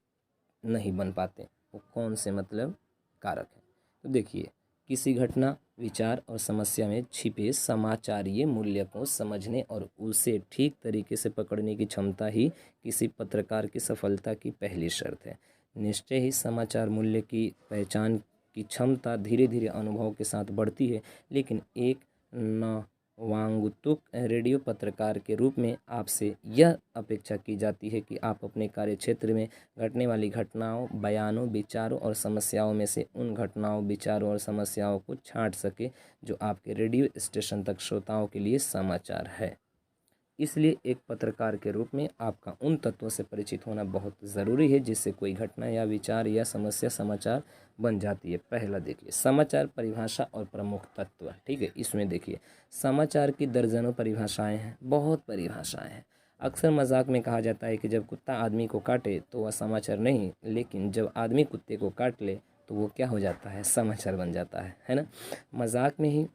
नहीं बन पाते। वो कौन से मतलब कारक हैं? तो देखिए, किसी घटना, विचार और समस्या में छिपे समाचारीय मूल्य को समझने और उसे ठीक तरीके से पकड़ने की क्षमता ही किसी पत्रकार की सफलता की पहली शर्त है। निश्चय ही समाचार मूल्य की पहचान की क्षमता धीरे धीरे अनुभव के साथ बढ़ती है, लेकिन एक नवांगतुक रेडियो पत्रकार के रूप में आपसे यह अपेक्षा की जाती है कि आप अपने कार्य क्षेत्र में घटने वाली घटनाओं, बयानों, विचारों और समस्याओं में से उन घटनाओं, विचारों और समस्याओं को छांट सके जो आपके रेडियो स्टेशन तक श्रोताओं के लिए समाचार है। इसलिए एक पत्रकार के रूप में आपका उन तत्वों से परिचित होना बहुत ज़रूरी है जिससे कोई घटना या विचार या समस्या समाचार बन जाती है। पहला देखिए, समाचार परिभाषा और प्रमुख तत्व। ठीक है, इसमें देखिए समाचार की दर्जनों परिभाषाएं हैं, बहुत परिभाषाएं हैं। अक्सर मजाक में कहा जाता है कि जब कुत्ता आदमी को काटे तो वह समाचार नहीं, लेकिन जब आदमी कुत्ते को काट ले तो वो क्या हो जाता है, समाचार बन जाता है ना। मजाक में ही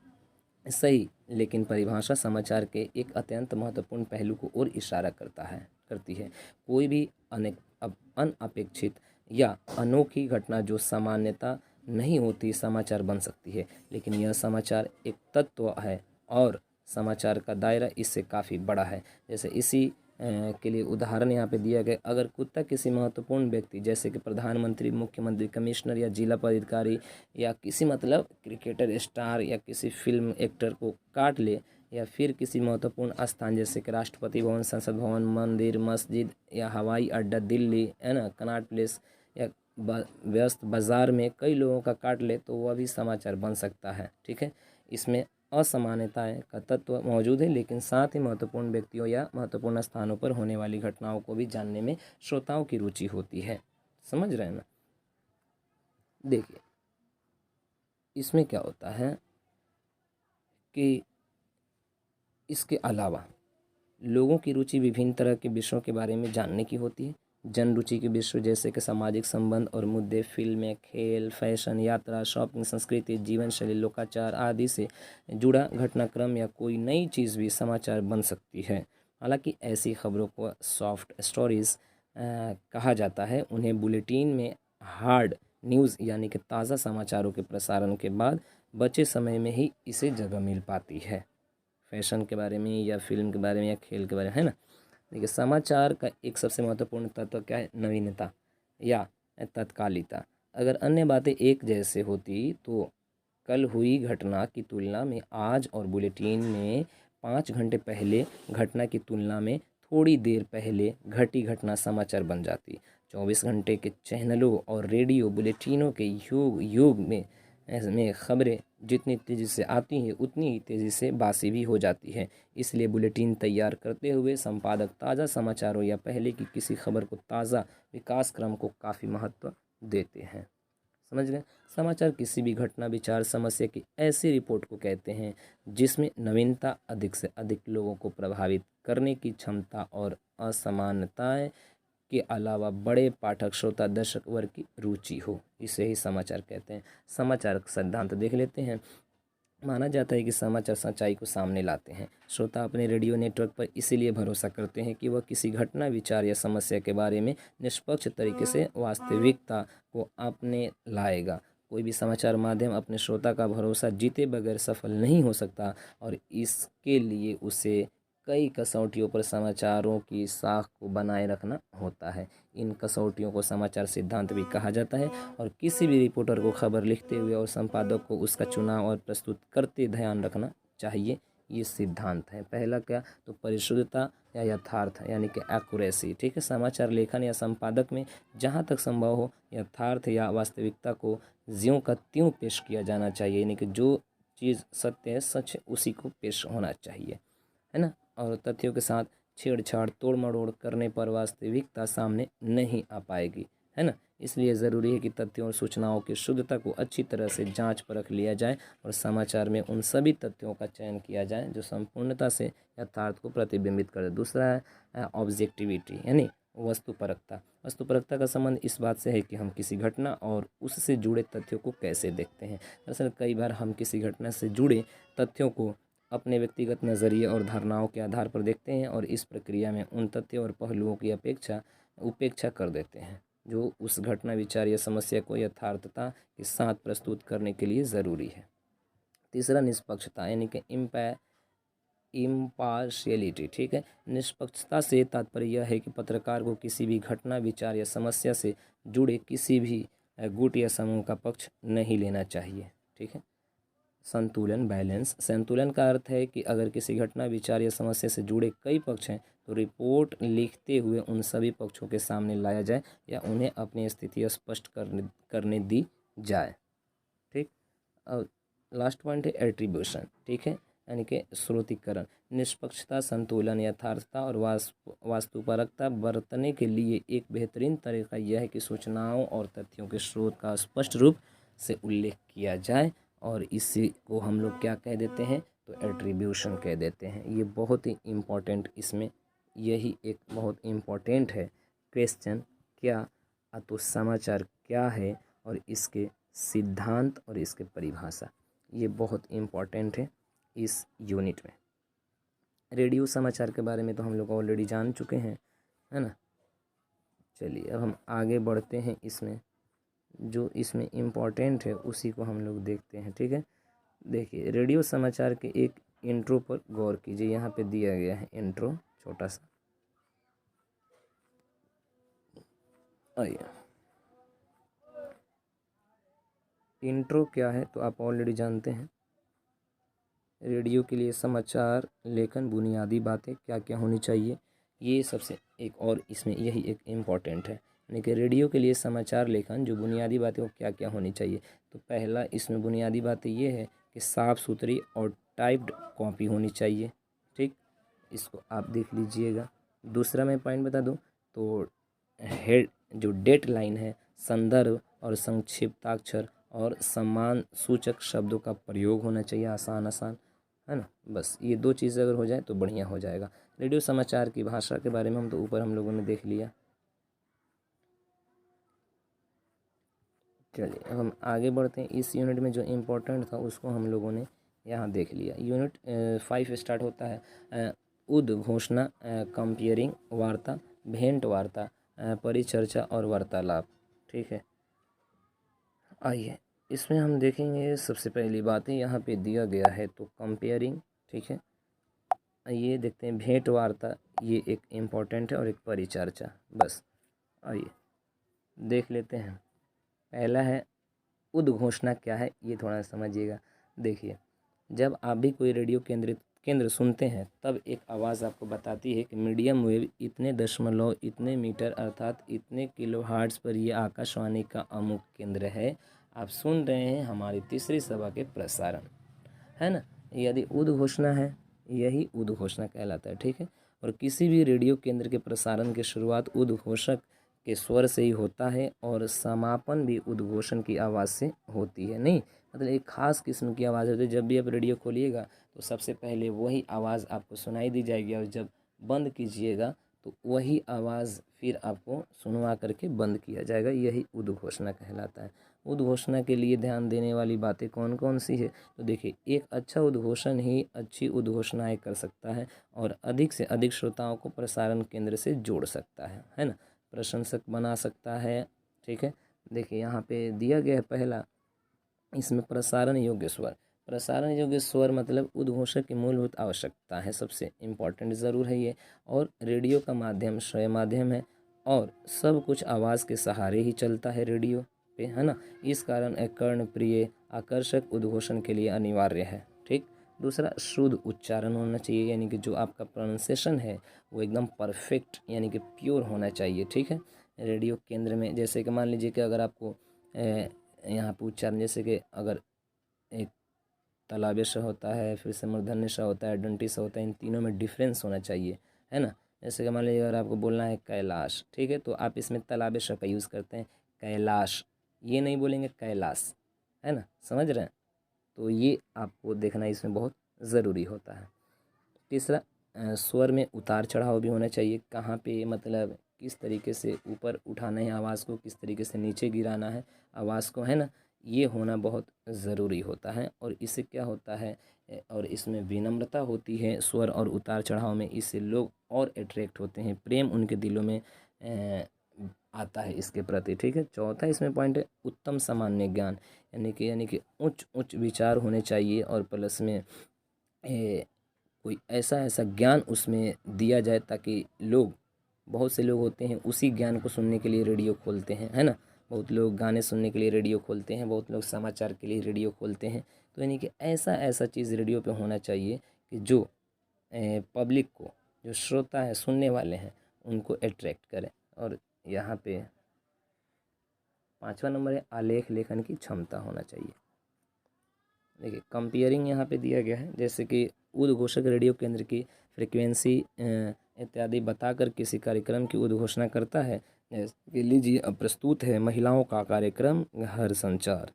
सही, लेकिन परिभाषा समाचार के एक अत्यंत महत्वपूर्ण पहलू को और इशारा करती है। कोई भी अनअपेक्षित या अनोखी घटना जो सामान्यता नहीं होती समाचार बन सकती है, लेकिन यह समाचार एक तत्व है और समाचार का दायरा इससे काफ़ी बड़ा है। जैसे इसी के लिए उदाहरण यहाँ पे दिया गया, अगर कुत्ता किसी महत्वपूर्ण व्यक्ति जैसे कि प्रधानमंत्री, मुख्यमंत्री, कमिश्नर या जिला पदाधिकारी या किसी मतलब क्रिकेटर स्टार या किसी फिल्म एक्टर को काट ले, या फिर किसी महत्वपूर्ण स्थान जैसे कि राष्ट्रपति भवन, संसद भवन, मंदिर, मस्जिद या हवाई अड्डा दिल्ली, है ना, कनॉट प्लेस या व्यस्त बाज़ार में कई लोगों का काट ले तो वह भी समाचार बन सकता है। ठीक है, इसमें असमानताएं का तत्व मौजूद है, लेकिन साथ ही महत्वपूर्ण व्यक्तियों या महत्वपूर्ण स्थानों पर होने वाली घटनाओं को भी जानने में श्रोताओं की रुचि होती है। समझ रहे हैं ना। देखिए इसमें क्या होता है कि इसके अलावा लोगों की रुचि विभिन्न तरह के विषयों के बारे में जानने की होती है। जन रुचि के विषय जैसे कि सामाजिक संबंध और मुद्दे, फिल्में, खेल, फैशन, यात्रा, शॉपिंग, संस्कृति, जीवन शैली, लोकाचार आदि से जुड़ा घटनाक्रम या कोई नई चीज़ भी समाचार बन सकती है। हालांकि ऐसी खबरों को सॉफ्ट स्टोरीज कहा जाता है। उन्हें बुलेटिन में हार्ड न्यूज़ यानी कि ताज़ा समाचारों के प्रसारण के बाद बचे समय में ही इसे जगह मिल पाती है। फैशन के बारे में या फिल्म के बारे में या खेल के बारे में, है ना। देखिए समाचार का एक सबसे महत्वपूर्ण तत्व क्या है, नवीनता या तत्कालिकता। अगर अन्य बातें एक जैसे होती तो कल हुई घटना की तुलना में आज और बुलेटिन में 5 घंटे पहले घटना की तुलना में थोड़ी देर पहले घटी घटना समाचार बन जाती। 24 घंटे के चैनलों और रेडियो बुलेटिनों के युग में खबरें जितनी तेज़ी से आती हैं उतनी ही तेज़ी से बासी भी हो जाती है। इसलिए बुलेटिन तैयार करते हुए संपादक ताज़ा समाचारों या पहले की किसी खबर को ताज़ा विकास क्रम को काफ़ी महत्व देते हैं। समझ गए। समाचार किसी भी घटना विचार समस्या की ऐसी रिपोर्ट को कहते हैं जिसमें नवीनता अधिक से अधिक लोगों को प्रभावित करने की क्षमता और असमानताएं के अलावा बड़े पाठक श्रोता दर्शक वर्ग की रुचि हो, इसे ही समाचार कहते हैं। समाचार का सिद्धांत देख लेते हैं। माना जाता है कि समाचार सच्चाई को सामने लाते हैं। श्रोता अपने रेडियो नेटवर्क पर इसीलिए भरोसा करते हैं कि वह किसी घटना विचार या समस्या के बारे में निष्पक्ष तरीके से वास्तविकता को अपने लाएगा। कोई भी समाचार माध्यम अपने श्रोता का भरोसा जीते बगैर सफल नहीं हो सकता और इसके लिए उसे कई कसौटियों पर समाचारों की साख को बनाए रखना होता है। इन कसौटियों को समाचार सिद्धांत भी कहा जाता है और किसी भी रिपोर्टर को खबर लिखते हुए और संपादक को उसका चुनाव और प्रस्तुत करते ध्यान रखना चाहिए। ये सिद्धांत है। पहला क्या, तो परिशुद्धता या यथार्थ यानी कि एक्यूरेसी। ठीक है, समाचार लेखन या संपादक में जहाँ तक संभव हो यथार्थ या वास्तविकता को ज्यों का त्यों पेश किया जाना चाहिए, यानी कि जो चीज़ सत्य है सच है उसी को पेश होना चाहिए, है ना। और तथ्यों के साथ छेड़छाड़ तोड़ मरोड़ करने पर वास्तविकता सामने नहीं आ पाएगी, है ना। इसलिए ज़रूरी है कि तथ्यों और सूचनाओं की शुद्धता को अच्छी तरह से जांच परख लिया जाए और समाचार में उन सभी तथ्यों का चयन किया जाए जो संपूर्णता से यथार्थ को प्रतिबिंबित करे। दूसरा है ऑब्जेक्टिविटी यानी वस्तुपरकता। वस्तुपरकता का संबंध इस बात से है कि हम किसी घटना और उससे जुड़े तथ्यों को कैसे देखते हैं। दरअसल कई बार हम किसी घटना से जुड़े तथ्यों को अपने व्यक्तिगत नज़रिए और धारणाओं के आधार पर देखते हैं और इस प्रक्रिया में उन तथ्यों और पहलुओं की उपेक्षा कर देते हैं जो उस घटना विचार या समस्या को यथार्थता के साथ प्रस्तुत करने के लिए ज़रूरी है। तीसरा निष्पक्षता यानी कि इम्पार्शियलिटी। ठीक है, निष्पक्षता से तात्पर्य यह है कि पत्रकार को किसी भी घटना विचार या समस्या से जुड़े किसी भी गुट या समूह का पक्ष नहीं लेना चाहिए। ठीक है। संतुलन बैलेंस। संतुलन का अर्थ है कि अगर किसी घटना विचार या समस्या से जुड़े कई पक्ष हैं तो रिपोर्ट लिखते हुए उन सभी पक्षों के सामने लाया जाए या उन्हें अपनी स्थिति स्पष्ट करने दी जाए। ठीक। और लास्ट पॉइंट है एट्रीब्यूशन। ठीक है, यानी कि स्रोतीकरण। निष्पक्षता, संतुलन, यथार्थता और वास्तुपरकता बरतने के लिए एक बेहतरीन तरीका यह है कि सूचनाओं और तथ्यों के स्रोत का स्पष्ट रूप से उल्लेख किया जाए और इसी को हम लोग क्या कह देते हैं, तो एट्रीब्यूशन कह देते हैं। ये बहुत ही इम्पोर्टेंट, इसमें यही एक बहुत इम्पोर्टेंट है क्वेश्चन। क्या तो समाचार क्या है और इसके सिद्धांत और इसके परिभाषा, ये बहुत इम्पोर्टेंट है इस यूनिट में। रेडियो समाचार के बारे में तो हम लोग ऑलरेडी जान चुके हैं, है ना। चलिए अब हम आगे बढ़ते हैं। इसमें जो इसमें इम्पोर्टेंट है उसी को हम लोग देखते हैं। ठीक है, देखिए रेडियो समाचार के एक इंट्रो पर गौर कीजिए। यहाँ पे दिया गया है इंट्रो छोटा सा। आइए, इंट्रो क्या है तो आप ऑलरेडी जानते हैं। रेडियो के लिए समाचार लेखन बुनियादी बातें क्या क्या होनी चाहिए, ये सबसे एक और इसमें यही एक इम्पॉर्टेंट है, यानी कि रेडियो के लिए समाचार लेखन जो बुनियादी बातें वो क्या क्या होनी चाहिए। तो पहला इसमें बुनियादी बातें ये है कि साफ़ सुथरी और टाइप्ड कॉपी होनी चाहिए। ठीक, इसको आप देख लीजिएगा। दूसरा मैं पॉइंट बता दूँ तो हेड जो डेट लाइन है, संदर्भ और संक्षिप्ताक्षर और समान सूचक शब्दों का प्रयोग होना चाहिए, आसान, है ना। बस ये दो चीज़ें अगर हो जाए तो बढ़िया हो जाएगा। रेडियो समाचार की भाषा के बारे में हम तो ऊपर हम लोगों ने देख लिया। चलिए अब हम आगे बढ़ते हैं। इस यूनिट में जो इम्पोर्टेंट था उसको हम लोगों ने यहाँ देख लिया। यूनिट 5 स्टार्ट होता है उद्घोषणा, कंपेयरिंग, वार्ता, भेंट वार्ता, परिचर्चा और वार्तालाप। ठीक है, आइए इसमें हम देखेंगे। सबसे पहली बात है यहाँ पे दिया गया है तो कंपेयरिंग। ठीक है, ये देखते हैं भेंट वार्ता, ये एक इम्पोर्टेंट है और एक परिचर्चा। बस आइए देख लेते हैं। पहला है उद्घोषणा क्या है ये थोड़ा समझिएगा। देखिए, जब आप भी कोई रेडियो केंद्र सुनते हैं तब एक आवाज़ आपको बताती है कि मीडियम वेव इतने दशमलव इतने मीटर अर्थात इतने किलोहर्ट्ज़ पर ये आकाशवाणी का अमुक केंद्र है, आप सुन रहे हैं हमारी तीसरी सभा के प्रसारण, है ना। यदि उद्घोषणा है, यही उद्घोषणा कहलाता है, ठीक है। और किसी भी रेडियो केंद्र के प्रसारण की शुरुआत उद्घोषक के स्वर से ही होता है और समापन भी उद्घोषण की आवाज़ से होती है। नहीं मतलब एक खास किस्म की आवाज़ होती है। जब भी आप रेडियो खोलिएगा तो सबसे पहले वही आवाज़ आपको सुनाई दी जाएगी और जब बंद कीजिएगा तो वही आवाज़ फिर आपको सुनवा करके बंद किया जाएगा, यही उद्घोषणा कहलाता है। उद्घोषणा के लिए ध्यान देने वाली बातें कौन कौन सी है, तो देखिए, एक अच्छा उद्घोषण ही अच्छी उद्घोषणाएं कर सकता है और अधिक से अधिक श्रोताओं को प्रसारण केंद्र से जोड़ सकता है ना, प्रशंसक बना सकता है, ठीक है। देखिए यहाँ पे दिया गया है पहला, इसमें प्रसारण योग्य स्वर। प्रसारण योग्य स्वर मतलब उद्घोषक की मूलभूत आवश्यकता है, सबसे इम्पॉर्टेंट ज़रूर है ये। और रेडियो का माध्यम श्रव्य माध्यम है और सब कुछ आवाज़ के सहारे ही चलता है रेडियो पे, है ना। इस कारण एक कर्णप्रिय आकर्षक उद्घोषण के लिए अनिवार्य है, ठीक। दूसरा, शुद्ध उच्चारण होना चाहिए, यानी कि जो आपका प्रोनाउंसिएशन है वो एकदम परफेक्ट यानी कि प्योर होना चाहिए, ठीक है। रेडियो केंद्र में जैसे कि मान लीजिए कि अगर आपको यहाँ पर उच्चारण, जैसे कि अगर एक तालाबे श होता है, फिर से मूर्धन्य श होता है, दंती स होता है, इन तीनों में डिफरेंस होना चाहिए, है ना। जैसे कि मान लीजिए अगर आपको बोलना है कैलाश, ठीक है, तो आप इसमें तालाबे श का यूज़ करते हैं, कैलाश, ये नहीं बोलेंगे कैलाश, है ना, समझ रहे हैं। तो ये आपको देखना इसमें बहुत ज़रूरी होता है। तीसरा, स्वर में उतार चढ़ाव भी होना चाहिए, कहाँ पे मतलब किस तरीके से ऊपर उठाना है आवाज़ को, किस तरीके से नीचे गिराना है आवाज़ को, है ना, ये होना बहुत ज़रूरी होता है। और इससे क्या होता है, और इसमें विनम्रता होती है स्वर और उतार चढ़ाव में, इससे लोग और अट्रैक्ट होते हैं, प्रेम उनके दिलों में आता है इसके प्रति, ठीक है। चौथा इसमें पॉइंट है उत्तम सामान्य ज्ञान, यानी कि उच्च उच्च विचार होने चाहिए और प्लस में कोई ऐसा ऐसा ज्ञान उसमें दिया जाए ताकि लोग, बहुत से लोग होते हैं उसी ज्ञान को सुनने के लिए रेडियो खोलते हैं, है ना। बहुत लोग गाने सुनने के लिए रेडियो खोलते हैं, बहुत लोग समाचार के लिए रेडियो खोलते हैं। तो यानी कि ऐसा ऐसा चीज़ रेडियो पे होना चाहिए कि जो पब्लिक को, जो श्रोता है, सुनने वाले हैं, उनको अट्रैक्ट करे। और यहाँ पे 5वां नंबर है आलेख लेखन की क्षमता होना चाहिए। देखिए कंपेयरिंग यहाँ पे दिया गया है, जैसे कि उद्घोषक रेडियो केंद्र की फ्रिक्वेंसी इत्यादि बताकर किसी कार्यक्रम की उद्घोषणा करता है। जैसे कि लीजिए अब प्रस्तुत है महिलाओं का कार्यक्रम घर संचार।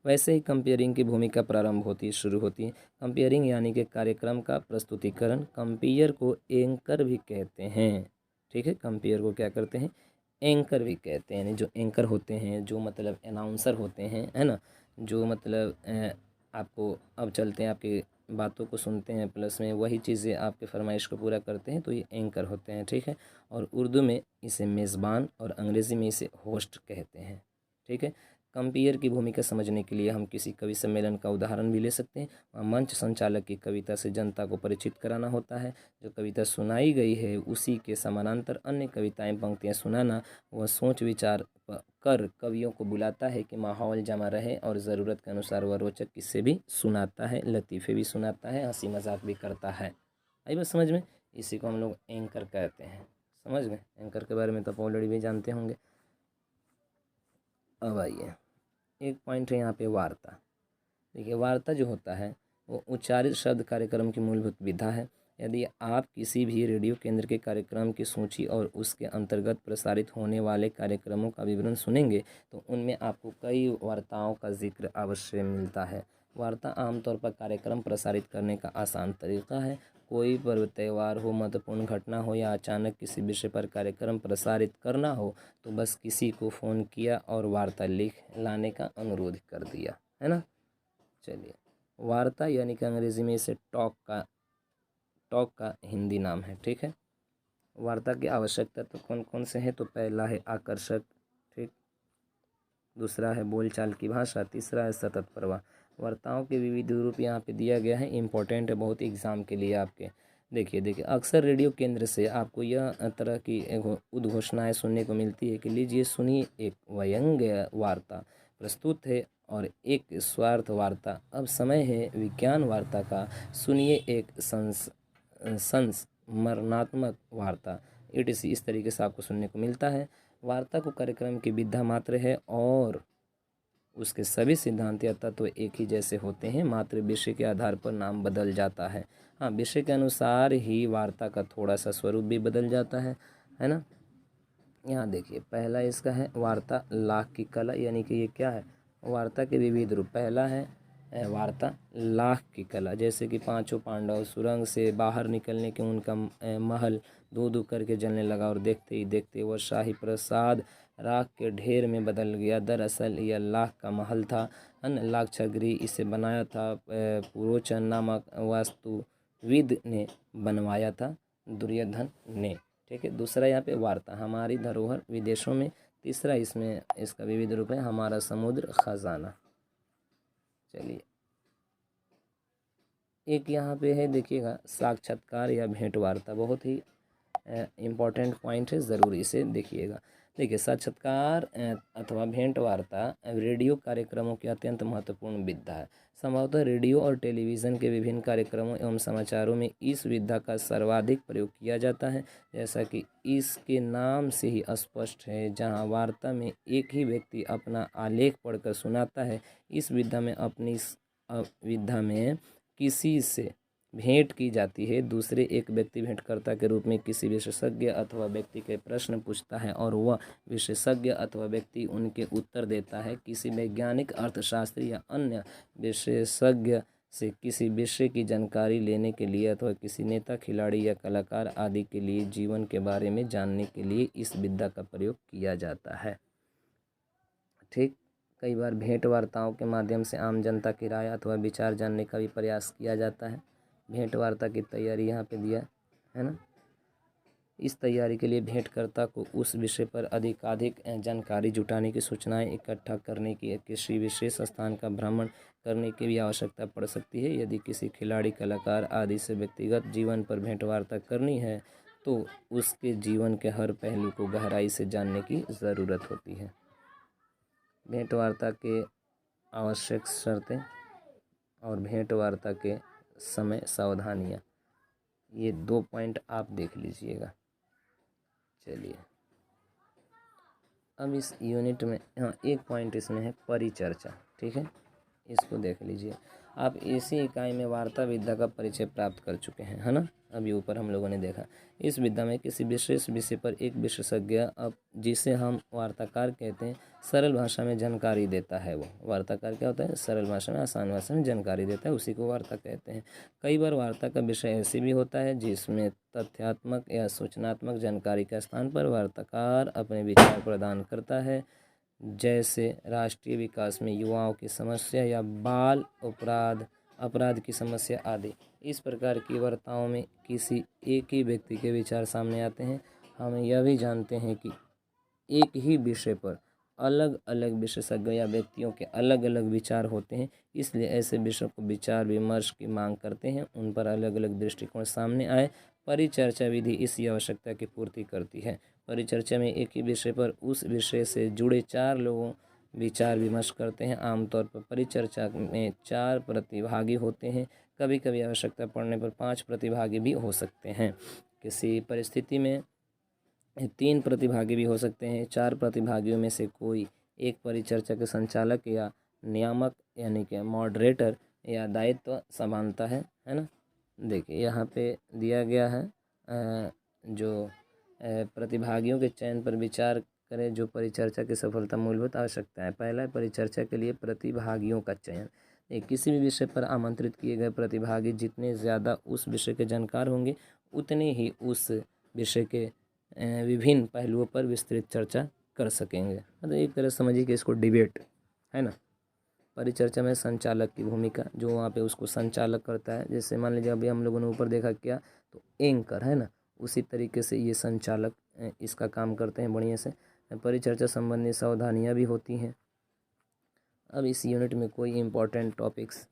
वैसे ही कंपेयरिंग की भूमिका प्रारंभ शुरू होती है। कंपेयरिंग यानी कि कार्यक्रम का प्रस्तुतिकरण, कंपेयर को एंकर भी कहते हैं, ठीक है। कंपेयर को क्या करते हैं, एंकर भी कहते हैं, यानी जो एंकर होते हैं, जो मतलब अनाउंसर होते हैं, है ना, जो मतलब आपको अब चलते हैं, आपकी बातों को सुनते हैं, प्लस में वही चीज़ें आपके फरमाइश को पूरा करते हैं, तो ये एंकर होते हैं, ठीक है। और उर्दू में इसे मेज़बान और अंग्रेज़ी में इसे होस्ट कहते हैं, ठीक है। कंपेयर की भूमिका समझने के लिए हम किसी कवि सम्मेलन का उदाहरण भी ले सकते हैं। वहाँ मंच संचालक की कविता से जनता को परिचित कराना होता है। जो कविता सुनाई गई है उसी के समानांतर अन्य कविताएं पंक्तियां सुनाना, वह सोच विचार कर कवियों को बुलाता है कि माहौल जमा रहे और ज़रूरत के अनुसार वह रोचक किस्से भी सुनाता है, लतीफ़े भी सुनाता है, हंसी मजाक भी करता है। आई बात समझ में, इसी को हम लोग एंकर कहते हैं। समझ गए, एंकर के बारे में तो आप ऑलरेडी भी जानते होंगे। अब आइए, एक पॉइंट है यहाँ पे वार्ता। देखिए वार्ता जो होता है वो उच्चारित शब्द कार्यक्रम की मूलभूत विधा है। यदि आप किसी भी रेडियो केंद्र के कार्यक्रम की सूची और उसके अंतर्गत प्रसारित होने वाले कार्यक्रमों का विवरण सुनेंगे तो उनमें आपको कई वार्ताओं का जिक्र अवश्य मिलता है। वार्ता आमतौर पर कार्यक्रम प्रसारित करने का आसान तरीका है। कोई पर्व त्यौहार हो, महत्वपूर्ण घटना हो या अचानक किसी विषय पर कार्यक्रम प्रसारित करना हो तो बस किसी को फ़ोन किया और वार्ता लिख लाने का अनुरोध कर दिया, है ना। चलिए, वार्ता यानी कि अंग्रेज़ी में इसे टॉक का हिंदी नाम है, ठीक है। वार्ता की आवश्यकता तो कौन कौन से हैं, तो पहला है आकर्षक, ठीक, दूसरा है बोलचाल की भाषा, तीसरा है सतत प्रवाह। वार्ताओं के विविध रूप यहाँ पे दिया गया है, इम्पोर्टेंट है बहुत एग्ज़ाम के लिए आपके। देखिए अक्सर रेडियो केंद्र से आपको यह तरह की उद्घोषणाएँ सुनने को मिलती है कि लीजिए सुनिए एक व्यंग्य वार्ता। प्रस्तुत है और एक स्वार्थ वार्ता। अब समय है विज्ञान वार्ता का, सुनिए एक संस्मरणात्मक वार्ता। etc इस तरीके से आपको सुनने को मिलता है। वार्ता को कार्यक्रम की विधा मात्र है और उसके सभी सिद्धांत या तत्व एक ही जैसे होते हैं, मात्र विषय के आधार पर नाम बदल जाता है। हाँ, विषय के अनुसार ही वार्ता का थोड़ा सा स्वरूप भी बदल जाता है ना। यहाँ देखिए, पहला इसका है वार्ता लाख की कला, यानी कि ये क्या है, वार्ता के विविध रूप। पहला है वार्ता लाख की कला, जैसे कि पांचों पांडव सुरंग से बाहर निकलने के उनका महल धू धू करके जलने लगा और देखते ही देखते वह शाही प्रसाद राख के ढेर में बदल गया। दरअसल यह लाख का महल था। लाक्षागृह इसे बनाया था पुरोचन नामक वास्तुविद ने बनवाया था, दुर्योधन ने। ठीक है। दूसरा यहाँ पे वार्ता हमारी धरोहर विदेशों में। तीसरा इसमें इसका विविध रूप है हमारा समुद्र खजाना। चलिए, एक यहाँ पे है, देखिएगा, साक्षात्कार या भेंट वार्ता। बहुत ही इम्पॉर्टेंट पॉइंट है, ज़रूर इसे देखिएगा। देखिए, साक्षात्कार अथवा भेंट वार्ता रेडियो कार्यक्रमों की अत्यंत महत्वपूर्ण विधा है। संभवतः रेडियो और टेलीविज़न के विभिन्न कार्यक्रमों एवं समाचारों में इस विधा का सर्वाधिक प्रयोग किया जाता है, जैसा कि इसके नाम से ही स्पष्ट है। जहां वार्ता में एक ही व्यक्ति अपना आलेख पढ़कर सुनाता है, इस विधा में किसी से भेंट की जाती है। दूसरे एक व्यक्ति भेंटकर्ता के रूप में किसी विशेषज्ञ अथवा व्यक्ति के प्रश्न पूछता है और वह विशेषज्ञ अथवा व्यक्ति उनके उत्तर देता है। किसी वैज्ञानिक, अर्थशास्त्री या अन्य विशेषज्ञ से किसी विषय की जानकारी लेने के लिए अथवा किसी नेता, खिलाड़ी या कलाकार आदि के लिए जीवन के बारे में जानने के लिए इस विधा का प्रयोग किया जाता है। ठीक। कई बार भेंट वार्ताओं के माध्यम से आम जनता की राय अथवा विचार जानने का भी प्रयास किया जाता है। भेंट वार्ता की तैयारी यहाँ पे दिया है ना। इस तैयारी के लिए भेंटकर्ता को उस विषय पर अधिकाधिक जानकारी जुटाने की, सूचनाएं इकट्ठा करने की, किसी विशेष स्थान का भ्रमण करने की भी आवश्यकता पड़ सकती है। यदि किसी खिलाड़ी, कलाकार आदि से व्यक्तिगत जीवन पर भेंट वार्ता करनी है तो उसके जीवन के हर पहलू को गहराई से जानने की ज़रूरत होती है। भेंट वार्ता के आवश्यक शर्तें और भेंट वार्ता के समय सावधानियाँ, ये 2 पॉइंट आप देख लीजिएगा। चलिए, अब इस यूनिट में एक पॉइंट इसमें है परिचर्चा। ठीक है, इसको देख लीजिए। आप इसी इकाई में वार्ता विधा का परिचय प्राप्त कर चुके हैं, है ना। अभी ऊपर हम लोगों ने देखा, इस विधा में किसी विशेष विषय पर एक विशेषज्ञ, अब जिसे हम वार्ताकार कहते हैं, सरल भाषा में जानकारी देता है। वो वार्ताकार क्या होता है, सरल भाषा में, आसान भाषा में जानकारी देता है, उसी को वार्ता कहते हैं। कई बार वार्ता का विषय ऐसे भी होता है जिसमें तथ्यात्मक या सूचनात्मक जानकारी के स्थान पर वार्ताकार अपने विचार प्रदान करता है, जैसे राष्ट्रीय विकास में युवाओं की समस्या या बाल अपराध की समस्या आदि। इस प्रकार की वार्ताओं में किसी एक ही व्यक्ति के विचार सामने आते हैं। हम यह भी जानते हैं कि एक ही विषय पर अलग अलग विशेषज्ञ या व्यक्तियों के अलग अलग विचार होते हैं, इसलिए ऐसे विषयों को विचार विमर्श की मांग करते हैं, उन पर अलग अलग दृष्टिकोण सामने आए। परिचर्चा विधि इसी आवश्यकता की पूर्ति करती है। परिचर्चा में एक ही विषय पर उस विषय से जुड़े 4 लोगों विचार विमर्श करते हैं। आमतौर पर परिचर्चा में 4 प्रतिभागी होते हैं, कभी कभी आवश्यकता पड़ने पर 5 प्रतिभागी भी हो सकते हैं। किसी परिस्थिति में 3 प्रतिभागी भी हो सकते हैं। 4 प्रतिभागियों में से कोई एक परिचर्चा के संचालक या नियामक, यानी कि मॉडरेटर या दायित्व संभालता है ना। देखिए, यहाँ पे दिया गया है जो प्रतिभागियों के चयन पर विचार करें। जो परिचर्चा की सफलता मूलभूत आवश्यकता है। पहला है परिचर्चा के लिए प्रतिभागियों का चयन। किसी भी विषय पर आमंत्रित किए गए प्रतिभागी जितने ज़्यादा उस विषय के जानकार होंगे, उतने ही उस विषय के विभिन्न पहलुओं पर विस्तृत चर्चा कर सकेंगे। मतलब एक तरह समझिए कि इसको डिबेट है ना। परिचर्चा में संचालक की भूमिका, जो वहाँ पे उसको संचालक करता है। जैसे मान लीजिए अभी हम लोगों ने ऊपर देखा क्या, तो एंकर है ना, उसी तरीके से ये संचालक इसका काम करते हैं बढ़िया से। परिचर्चा संबंधी सावधानियाँ भी होती हैं। अब इस यूनिट में कोई इम्पोर्टेंट टॉपिक्स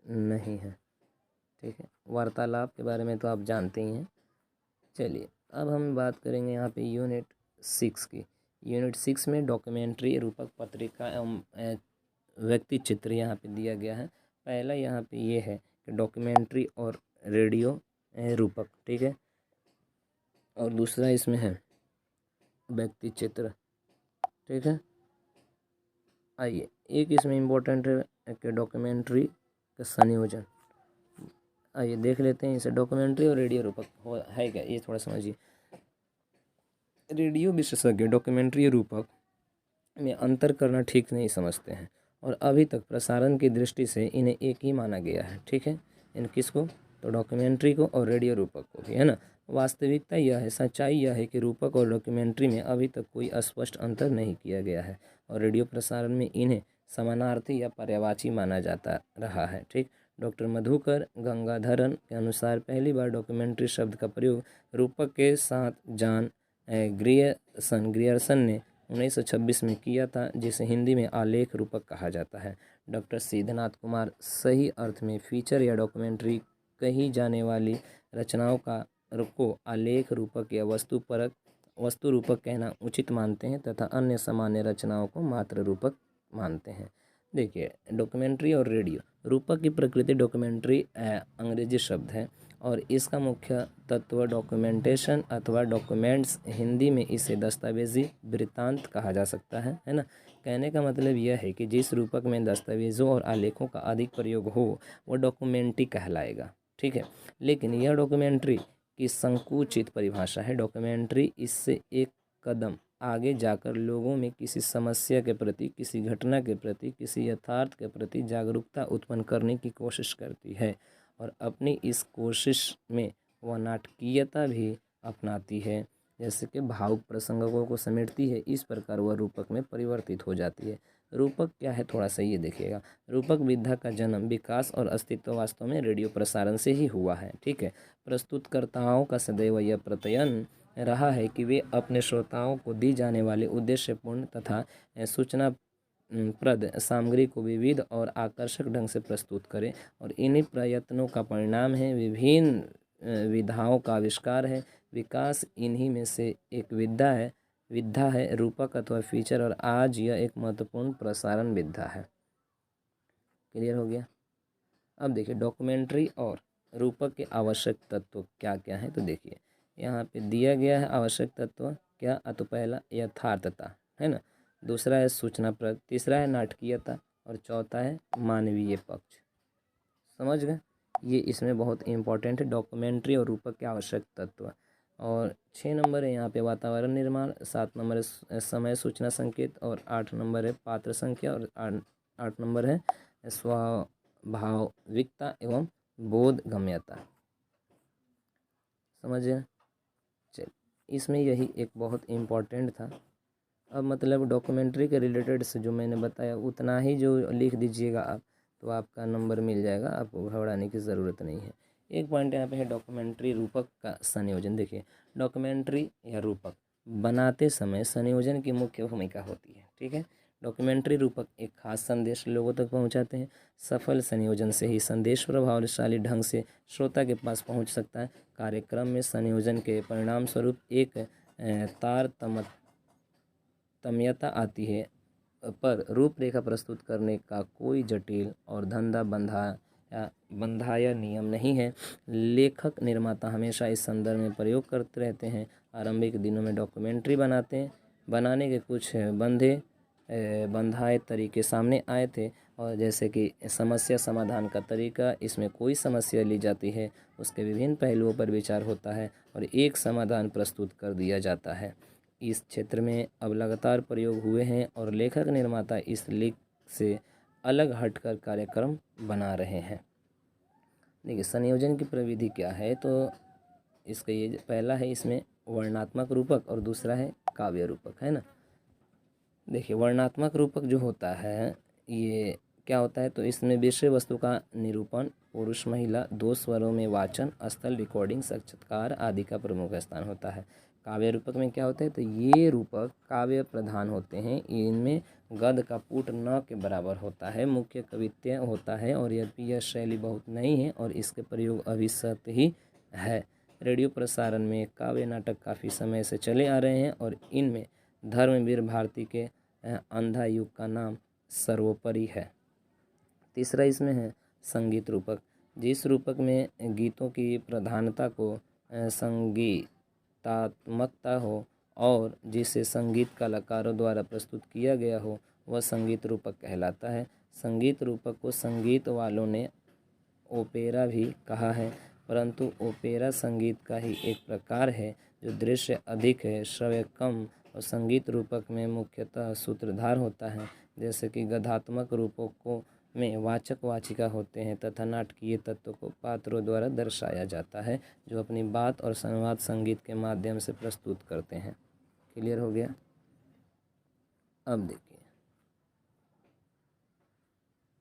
नहीं है, ठीक है। वार्तालाप के बारे में तो आप जानते ही हैं। चलिए, अब हम बात करेंगे यहाँ पे यूनिट 6 की। यूनिट 6 में डॉक्यूमेंट्री रूपक पत्रिका एवं व्यक्ति चित्र यहाँ पे दिया गया है। पहला यहाँ पे ये है कि डॉक्यूमेंट्री और रेडियो रूपक, ठीक है, और दूसरा इसमें है व्यक्ति चित्र, ठीक है। आइए, एक इसमें इम्पोर्टेंट है कि डॉक्यूमेंट्री का संयोजन। आइए देख लेते हैं इसे। डॉक्यूमेंट्री और रेडियो रूपक है क्या, ये थोड़ा समझिए। रेडियो विशेषज्ञ डॉक्यूमेंट्री रूपक में अंतर करना ठीक नहीं समझते हैं और अभी तक प्रसारण की दृष्टि से इन्हें एक ही माना गया है, ठीक है। इन किसको, तो डॉक्यूमेंट्री को और रेडियो रूपक को भी, है ना। वास्तविकता यह है, सच्चाई यह है कि रूपक और डॉक्यूमेंट्री में अभी तक कोई स्पष्ट अंतर नहीं किया गया है और रेडियो प्रसारण में इन्हें समानार्थी या पर्यायवाची माना जाता रहा है, ठीक। डॉक्टर मधुकर गंगाधरन के अनुसार पहली बार डॉक्यूमेंट्री शब्द का प्रयोग रूपक के साथ जॉन ग्रियर्सन ने 1926 में किया था, जिसे हिंदी में आलेख रूपक कहा जाता है। डॉक्टर सिद्धनाथ कुमार सही अर्थ में फीचर या डॉक्यूमेंट्री कही जाने वाली रचनाओं को आलेख रूपक या वस्तु रूपक कहना उचित मानते हैं तथा अन्य सामान्य रचनाओं को मात्र रूपक मानते हैं। देखिए, डॉक्यूमेंट्री और रेडियो रूपक की प्रकृति। डॉक्यूमेंट्री अंग्रेजी शब्द है और इसका मुख्य तत्व डॉक्यूमेंटेशन अथवा डॉक्यूमेंट्स, हिंदी में इसे दस्तावेजी वृत्तांत कहा जा सकता है ना। कहने का मतलब यह है कि जिस रूपक में दस्तावेजों और आलेखों का अधिक प्रयोग हो वो डॉक्यूमेंट्री कहलाएगा, ठीक है। लेकिन यह डॉक्यूमेंट्री की संकुचित परिभाषा है। डॉक्यूमेंट्री इससे एक कदम आगे जाकर लोगों में किसी समस्या के प्रति, किसी घटना के प्रति, किसी यथार्थ के प्रति जागरूकता उत्पन्न करने की कोशिश करती है और अपनी इस कोशिश में वह नाटकीयता भी अपनाती है। जैसे कि भावुक प्रसंगों को समेटती है, इस प्रकार वह रूपक में परिवर्तित हो जाती है। रूपक क्या है, थोड़ा सा ये देखिएगा। रूपक विधा का जन्म, विकास और अस्तित्व वास्तव में रेडियो प्रसारण से ही हुआ है, ठीक है। प्रस्तुतकर्ताओं का सदैव यह प्रत्ययन रहा है कि वे अपने श्रोताओं को दी जाने वाली उद्देश्यपूर्ण तथा सूचना प्रद सामग्री को विविध और आकर्षक ढंग से प्रस्तुत करें और इन्हीं प्रयत्नों का परिणाम है विभिन्न विधाओं का आविष्कार है। विकास इन्हीं में से एक विधा है रूपक अथवा फीचर, और आज यह एक महत्वपूर्ण प्रसारण विधा है। क्लियर हो गया। अब देखिए, डॉक्यूमेंट्री और रूपक के आवश्यक तत्व क्या क्या हैं, तो देखिए यहाँ पे दिया गया है आवश्यक तत्व क्या। तो पहला यथार्थता, है ना। दूसरा है सूचना प्रद, तीसरा है नाटकीयता और चौथा है मानवीय पक्ष। समझ गए, ये इसमें बहुत इंपॉर्टेंट है डॉक्यूमेंट्री और रूपक के आवश्यक तत्व। और 6 नंबर है यहाँ पे वातावरण निर्माण, 7 नंबर है समय सूचना संकेत, और 8 नंबर है पात्र संख्या, और 8 नंबर है स्वाभाविकता एवं बोधगम्यता। समझे, चल इसमें यही एक बहुत इम्पोर्टेंट था। अब मतलब डॉक्यूमेंट्री के रिलेटेड से जो मैंने बताया उतना ही जो लिख दीजिएगा आप, तो आपका नंबर मिल जाएगा, आपको घबराने की ज़रूरत नहीं है। एक पॉइंट यहाँ पे है डॉक्यूमेंट्री रूपक का संयोजन। देखिए, डॉक्यूमेंट्री या रूपक बनाते समय संयोजन की मुख्य भूमिका होती है, ठीक है। डॉक्यूमेंट्री रूपक एक खास संदेश लोगों तक पहुंचाते हैं। सफल संयोजन से ही संदेश प्रभावशाली ढंग से श्रोता के पास पहुंच सकता है। कार्यक्रम में संयोजन के परिणाम स्वरूप एक तारतम्यता आती है, पर रूपरेखा प्रस्तुत करने का कोई जटिल और बंधाया नियम नहीं है। लेखक निर्माता हमेशा इस संदर्भ में प्रयोग करते रहते हैं। आरंभिक दिनों में डॉक्यूमेंट्री बनाने के कुछ बंधाए तरीके सामने आए थे, और जैसे कि समस्या समाधान का तरीका, इसमें कोई समस्या ली जाती है, उसके विभिन्न पहलुओं पर विचार होता है और एक समाधान प्रस्तुत कर दिया जाता है। इस क्षेत्र में अब लगातार प्रयोग हुए हैं और लेखक निर्माता इस लेख से अलग हटकर कार्यक्रम बना रहे हैं। देखिए, संयोजन की प्रविधि क्या है, तो इसका ये पहला है इसमें वर्णनात्मक रूपक और दूसरा है काव्य रूपक, है ना। देखिए, वर्णनात्मक रूपक जो होता है ये क्या होता है, तो इसमें विषय वस्तु का निरूपण, पुरुष महिला 2 स्वरों में वाचन, स्थल रिकॉर्डिंग, साक्षात्कार आदि का प्रमुख स्थान होता है। काव्य रूपक में क्या होता है, तो ये रूपक काव्य प्रधान होते हैं। इनमें गद्य का पुट न के बराबर होता है, मुख्य कवित्य होता है, और यद्यपि यह शैली बहुत नई है और इसके प्रयोग अभी सत ही है। रेडियो प्रसारण में काव्य नाटक काफ़ी समय से चले आ रहे हैं और इनमें धर्मवीर भारती के अंधा युग का नाम सर्वोपरि है। तीसरा इसमें है संगीत रूपक। जिस रूपक में गीतों की प्रधानता को संगीतात्मकता हो और जिसे संगीत कलाकारों द्वारा प्रस्तुत किया गया हो वह संगीत रूपक कहलाता है। संगीत रूपक को संगीत वालों ने ओपेरा भी कहा है, परंतु ओपेरा संगीत का ही एक प्रकार है जो दृश्य अधिक है, श्रव्य कम, और संगीत रूपक में मुख्यतः सूत्रधार होता है, जैसे कि गद्यात्मक रूपकों में वाचक वाचिका होते हैं तथा नाटकीय तत्व को पात्रों द्वारा दर्शाया जाता है जो अपनी बात और संवाद संगीत के माध्यम से प्रस्तुत करते हैं। क्लियर हो गया? अब देखिए,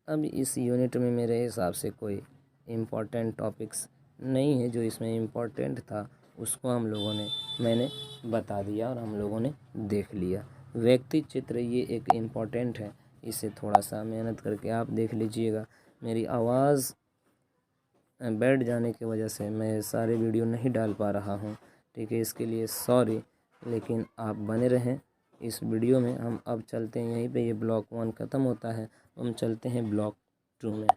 अब इस यूनिट में मेरे हिसाब से कोई इम्पोर्टेंट टॉपिक्स नहीं है। जो इसमें इम्पोर्टेंट था उसको मैंने बता दिया और हम लोगों ने देख लिया। व्यक्ति चित्र ये एक इम्पोर्टेंट है, इसे थोड़ा सा मेहनत करके आप देख लीजिएगा। मेरी आवाज़ बैठ जाने की वजह से मैं सारे वीडियो नहीं डाल पा रहा हूँ, ठीक है, इसके लिए सॉरी, लेकिन आप बने रहें इस वीडियो में। हम अब चलते हैं यहीं पे, ये ब्लॉक 1 ख़त्म होता है, हम चलते हैं ब्लॉक 2 में।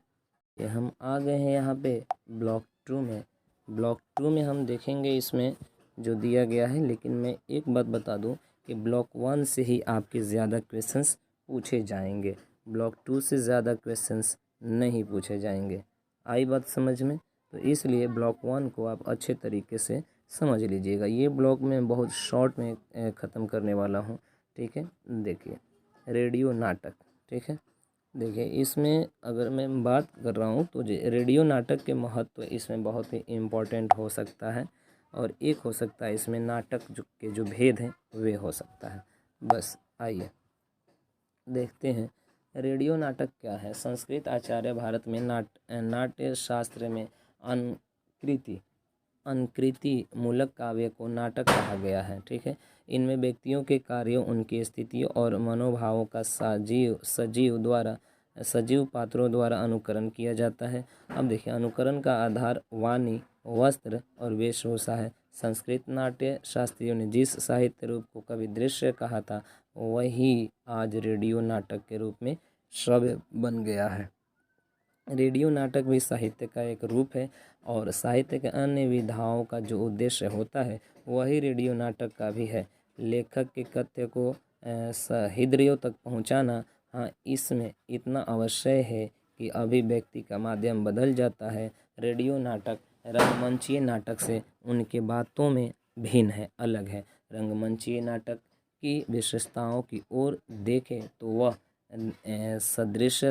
ये हम आ गए हैं यहाँ पे ब्लॉक 2 में। ब्लॉक 2 में हम देखेंगे इसमें जो दिया गया है, लेकिन मैं एक बात बता दूं कि ब्लॉक 1 से ही आपके ज़्यादा क्वेश्चंस पूछे जाएंगे, ब्लॉक 2 से ज़्यादा क्वेश्चंस नहीं पूछे जाएंगे। आई बात समझ में? तो इसलिए ब्लॉक 1 को आप अच्छे तरीके से समझ लीजिएगा। ये ब्लॉक मैं बहुत शॉर्ट में ख़त्म करने वाला हूँ, ठीक है। देखिए, रेडियो नाटक, ठीक है। देखिए, इसमें अगर मैं बात कर रहा हूँ तो रेडियो नाटक के महत्व इसमें बहुत ही इम्पोर्टेंट हो सकता है, और एक हो सकता है इसमें नाटक के जो भेद हैं वे हो सकता है। बस आइए देखते हैं रेडियो नाटक क्या है। संस्कृत आचार्य भारत में नाट्य शास्त्र में अनुकृति मूलक काव्य को नाटक कहा गया है, ठीक है। इनमें व्यक्तियों के कार्यों, उनकी स्थिति और मनोभावों का सजीव पात्रों द्वारा अनुकरण किया जाता है। अब देखिए, अनुकरण का आधार वाणी, वस्त्र और वेशभूषा है। संस्कृत नाट्य शास्त्रियों ने जिस साहित्य रूप को कभी दृश्य कहा था वही आज रेडियो नाटक के रूप में श्रव्य बन गया है। रेडियो नाटक भी साहित्य का एक रूप है और साहित्य के अन्य विधाओं का जो उद्देश्य होता है वही रेडियो नाटक का भी है। लेखक के कथ्य को सहृदयों तक पहुंचाना, हाँ, इसमें इतना अवश्य है कि अभिव्यक्ति का माध्यम बदल जाता है। रेडियो नाटक रंगमंचीय नाटक से उनके बातों में भिन्न है, अलग है। रंगमंचीय नाटक की विशेषताओं की ओर देखें तो वह सदृश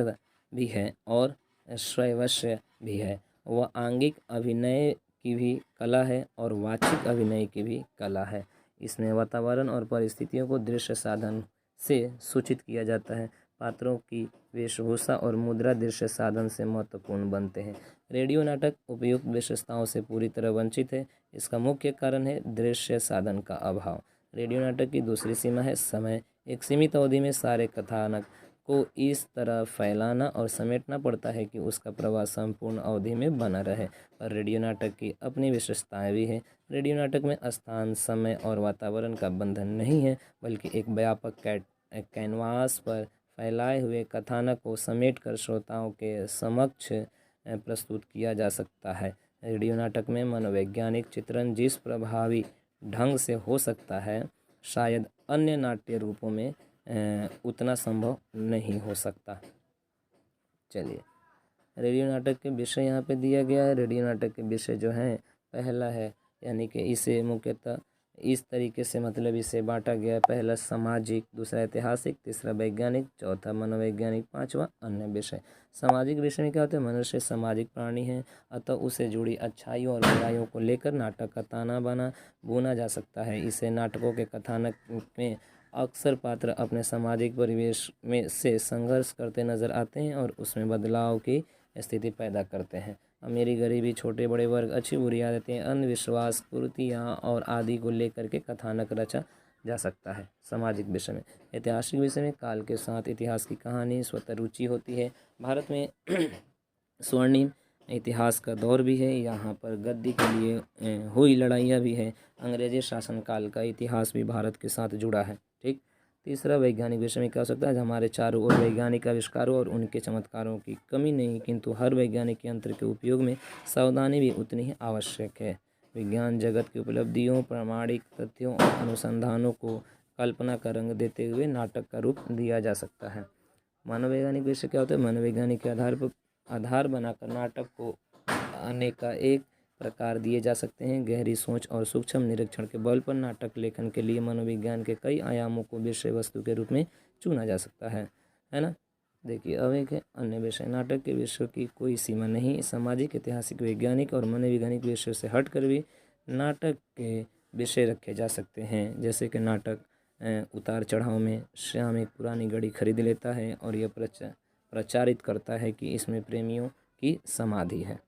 भी है और श्रैवश्य भी है। वह आंगिक अभिनय की भी कला है और वाचिक अभिनय की भी कला है। इसमें वातावरण और परिस्थितियों को दृश्य साधन से सूचित किया जाता है। पात्रों की वेशभूषा और मुद्रा दृश्य साधन से महत्वपूर्ण बनते हैं। रेडियो नाटक उपयुक्त विशेषताओं से पूरी तरह वंचित है। इसका मुख्य कारण है दृश्य साधन का अभाव। रेडियो नाटक की दूसरी सीमा है समय। एक सीमित अवधि में सारे कथानक को इस तरह फैलाना और समेटना पड़ता है कि उसका प्रवाह संपूर्ण अवधि में बना रहे। पर रेडियो नाटक की अपनी विशेषताएं भी हैं। रेडियो नाटक में स्थान, समय और वातावरण का बंधन नहीं है, बल्कि एक व्यापक कैनवास पर फैलाए हुए कथानक को समेटकर श्रोताओं के समक्ष प्रस्तुत किया जा सकता है। रेडियो नाटक में मनोवैज्ञानिक चित्रण जिस प्रभावी ढंग से हो सकता है, शायद अन्य नाट्य रूपों में उतना संभव नहीं हो सकता। चलिए, रेडियो नाटक के विषय यहाँ पे दिया गया है। रेडियो नाटक के विषय जो हैं, पहला है, यानी कि इसे मुख्यतः इस तरीके से मतलब इसे बांटा गया है। पहला सामाजिक, दूसरा ऐतिहासिक, तीसरा वैज्ञानिक, चौथा मनोवैज्ञानिक, पांचवा अन्य विषय। सामाजिक विषय में क्या होता है? मनुष्य सामाजिक प्राणी है, अतः उसे जुड़ी अच्छाइयों और बुराइयों को लेकर नाटक का ताना बाना बुना जा सकता है। इसे नाटकों के कथानक में अक्सर पात्र अपने सामाजिक परिवेश में से संघर्ष करते नजर आते हैं और उसमें बदलाव की स्थिति पैदा करते हैं। अमीरी, गरीबी, छोटे बड़े वर्ग, अच्छी बुरी आदतें, अंधविश्वास, कुरीतियाँ और आदि को लेकर के कथानक रचा जा सकता है सामाजिक विषय में। ऐतिहासिक विषय में काल के साथ इतिहास की कहानी स्वतः रुचि होती है। भारत में स्वर्णिम इतिहास का दौर भी है। यहाँ पर गद्दी के लिए हुई लड़ाइयाँ भी है। अंग्रेजी शासनकाल का इतिहास भी भारत के साथ जुड़ा है। ठीक। तीसरा वैज्ञानिक विषय में क्या हो सकता है, हमारे चारों ओर वैज्ञानिक आविष्कारों और उनके चमत्कारों की कमी नहीं, किंतु हर वैज्ञानिक यंत्र के उपयोग में सावधानी भी उतनी ही आवश्यक है। विज्ञान जगत की उपलब्धियों, प्रामाणिक तथ्यों और अनुसंधानों को कल्पना का रंग देते हुए नाटक का रूप दिया जा सकता है। मनोवैज्ञानिक विषय क्या होता है, मनोवैज्ञानिक के आधार बनाकर नाटक को अनेकानेक प्रकार दिए जा सकते हैं। गहरी सोच और सूक्ष्म निरीक्षण के बल पर नाटक लेखन के लिए मनोविज्ञान के कई आयामों को विषय वस्तु के रूप में चुना जा सकता है ना। देखिए अब एक है अन्य विषय। नाटक के विषयों की कोई सीमा नहीं। सामाजिक, ऐतिहासिक, वैज्ञानिक और मनोवैज्ञानिक विषयों से हटकर भी नाटक के विषय रखे जा सकते हैं। जैसे कि नाटक उतार चढ़ाव में श्याम एक पुरानी घड़ी खरीद लेता है और यह प्रचारित करता है कि इसमें प्रेमियों की समाधि है।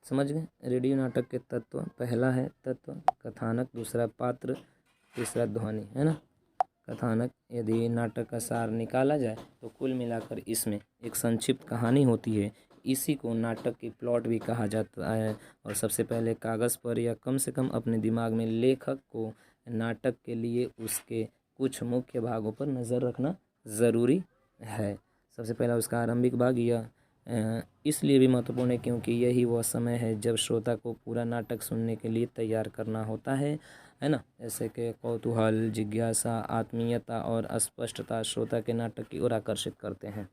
समझ गए। रेडियो नाटक के तत्व, पहला है तत्व कथानक, दूसरा पात्र, तीसरा ध्वनि, है ना। कथानक, यदि नाटक का सार निकाला जाए तो कुल मिलाकर इसमें एक संक्षिप्त कहानी होती है। इसी को नाटक की प्लॉट भी कहा जाता है। और सबसे पहले कागज़ पर या कम से कम अपने दिमाग में लेखक को नाटक के लिए उसके कुछ मुख्य भागों पर नज़र रखना ज़रूरी है। सबसे पहला उसका आरंभिक भाग यह इसलिए भी महत्वपूर्ण है क्योंकि यही वह समय है जब श्रोता को पूरा नाटक सुनने के लिए तैयार करना होता है ना। जैसे कि कौतूहल, जिज्ञासा, आत्मीयता और अस्पष्टता श्रोता के नाटक की ओर आकर्षित करते हैं।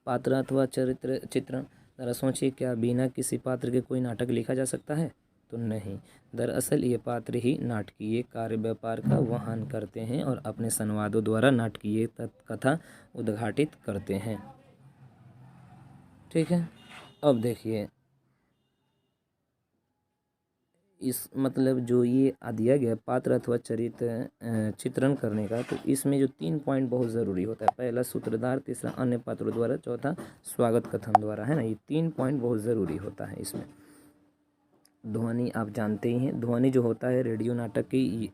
पात्र अथवा चित्रण, ज़रा सोचिए, क्या बिना किसी पात्र के कोई नाटक लिखा जा सकता है? तो नहीं। दरअसल ये पात्र ही नाटकीय कार्य व्यापार का वहन करते हैं और अपने संवादों द्वारा नाटकीय कथा उद्घाटित करते हैं। ठीक है। अब देखिए इस मतलब जो ये दिया गया पात्र अथवा चरित्र चित्रण करने का, तो इसमें जो 3 पॉइंट बहुत ज़रूरी होता है। पहला सूत्रधार, तीसरा अन्य पात्रों द्वारा, चौथा स्वागत कथन द्वारा, है ना। ये 3 पॉइंट बहुत ज़रूरी होता है इसमें। ध्वनि आप जानते ही हैं। ध्वनि जो होता है रेडियो नाटक की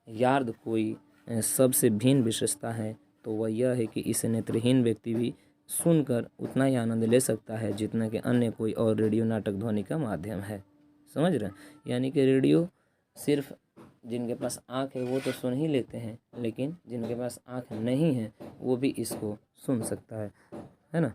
यार्द कोई सबसे भिन्न विशेषता है तो वह यह है कि इसे नेत्रहीन व्यक्ति भी सुनकर उतना ही आनंद ले सकता है जितना कि अन्य कोई और रेडियो नाटक ध्वनि का माध्यम है। समझ रहे हैं। यानी कि रेडियो सिर्फ जिनके पास आँख है वो तो सुन ही लेते हैं, लेकिन जिनके पास आँख नहीं है वो भी इसको सुन सकता है ना।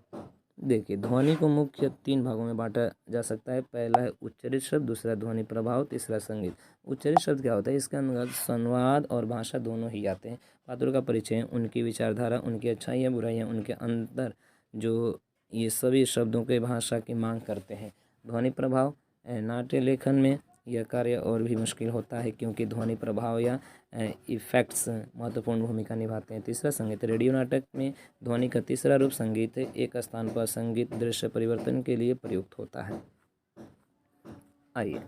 देखिए ध्वनि को मुख्य 3 भागों में बांटा जा सकता है। पहला है उच्चरित शब्द, दूसरा ध्वनि प्रभाव, तीसरा संगीत। उच्चरित शब्द क्या होता है? इसके अंदर संवाद और भाषा दोनों ही आते हैं। पात्रों का परिचय, उनकी विचारधारा, उनकी अच्छाइयाँ बुराइयाँ, उनके अंतर, जो ये सभी शब्दों के भाषा की मांग करते हैं। ध्वनि प्रभाव, नाट्य लेखन में यह कार्य और भी मुश्किल होता है क्योंकि ध्वनि प्रभाव या इफेक्ट्स महत्वपूर्ण भूमिका निभाते हैं। तीसरा संगीत, रेडियो नाटक में ध्वनि का तीसरा रूप संगीत है। एक स्थान पर संगीत दृश्य परिवर्तन के लिए प्रयुक्त होता है। आइए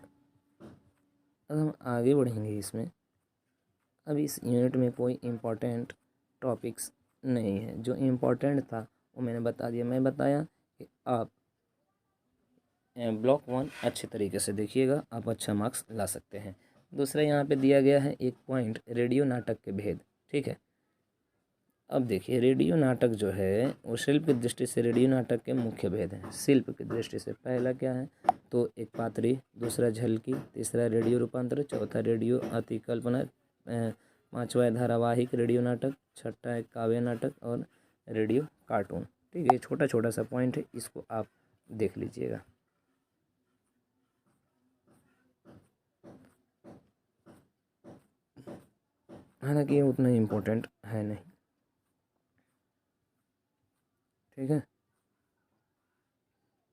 अब हम आगे बढ़ेंगे इसमें। अब इस यूनिट में कोई इम्पोर्टेंट टॉपिक्स नहीं है। जो इम्पोर्टेंट था वो मैंने बता दिया। मैं बताया कि आप ब्लॉक 1 अच्छे तरीके से देखिएगा, आप अच्छा मार्क्स ला सकते हैं। दूसरा यहाँ पे दिया गया है एक पॉइंट, रेडियो नाटक के भेद। ठीक है। अब देखिए रेडियो नाटक जो है वो शिल्प की दृष्टि से रेडियो नाटक के मुख्य भेद हैं। शिल्प की दृष्टि से पहला क्या है तो एक पात्री, दूसरा झलकी, तीसरा रेडियो रूपांतर, चौथा रेडियो अतिकल्पना, पांचवा धारावाहिक रेडियो नाटक, छठा है काव्य नाटक और रेडियो कार्टून। ठीक है। छोटा छोटा सा पॉइंट है, इसको आप देख लीजिएगा। हालांकि ये उतना इम्पोर्टेंट है नहीं। ठीक है।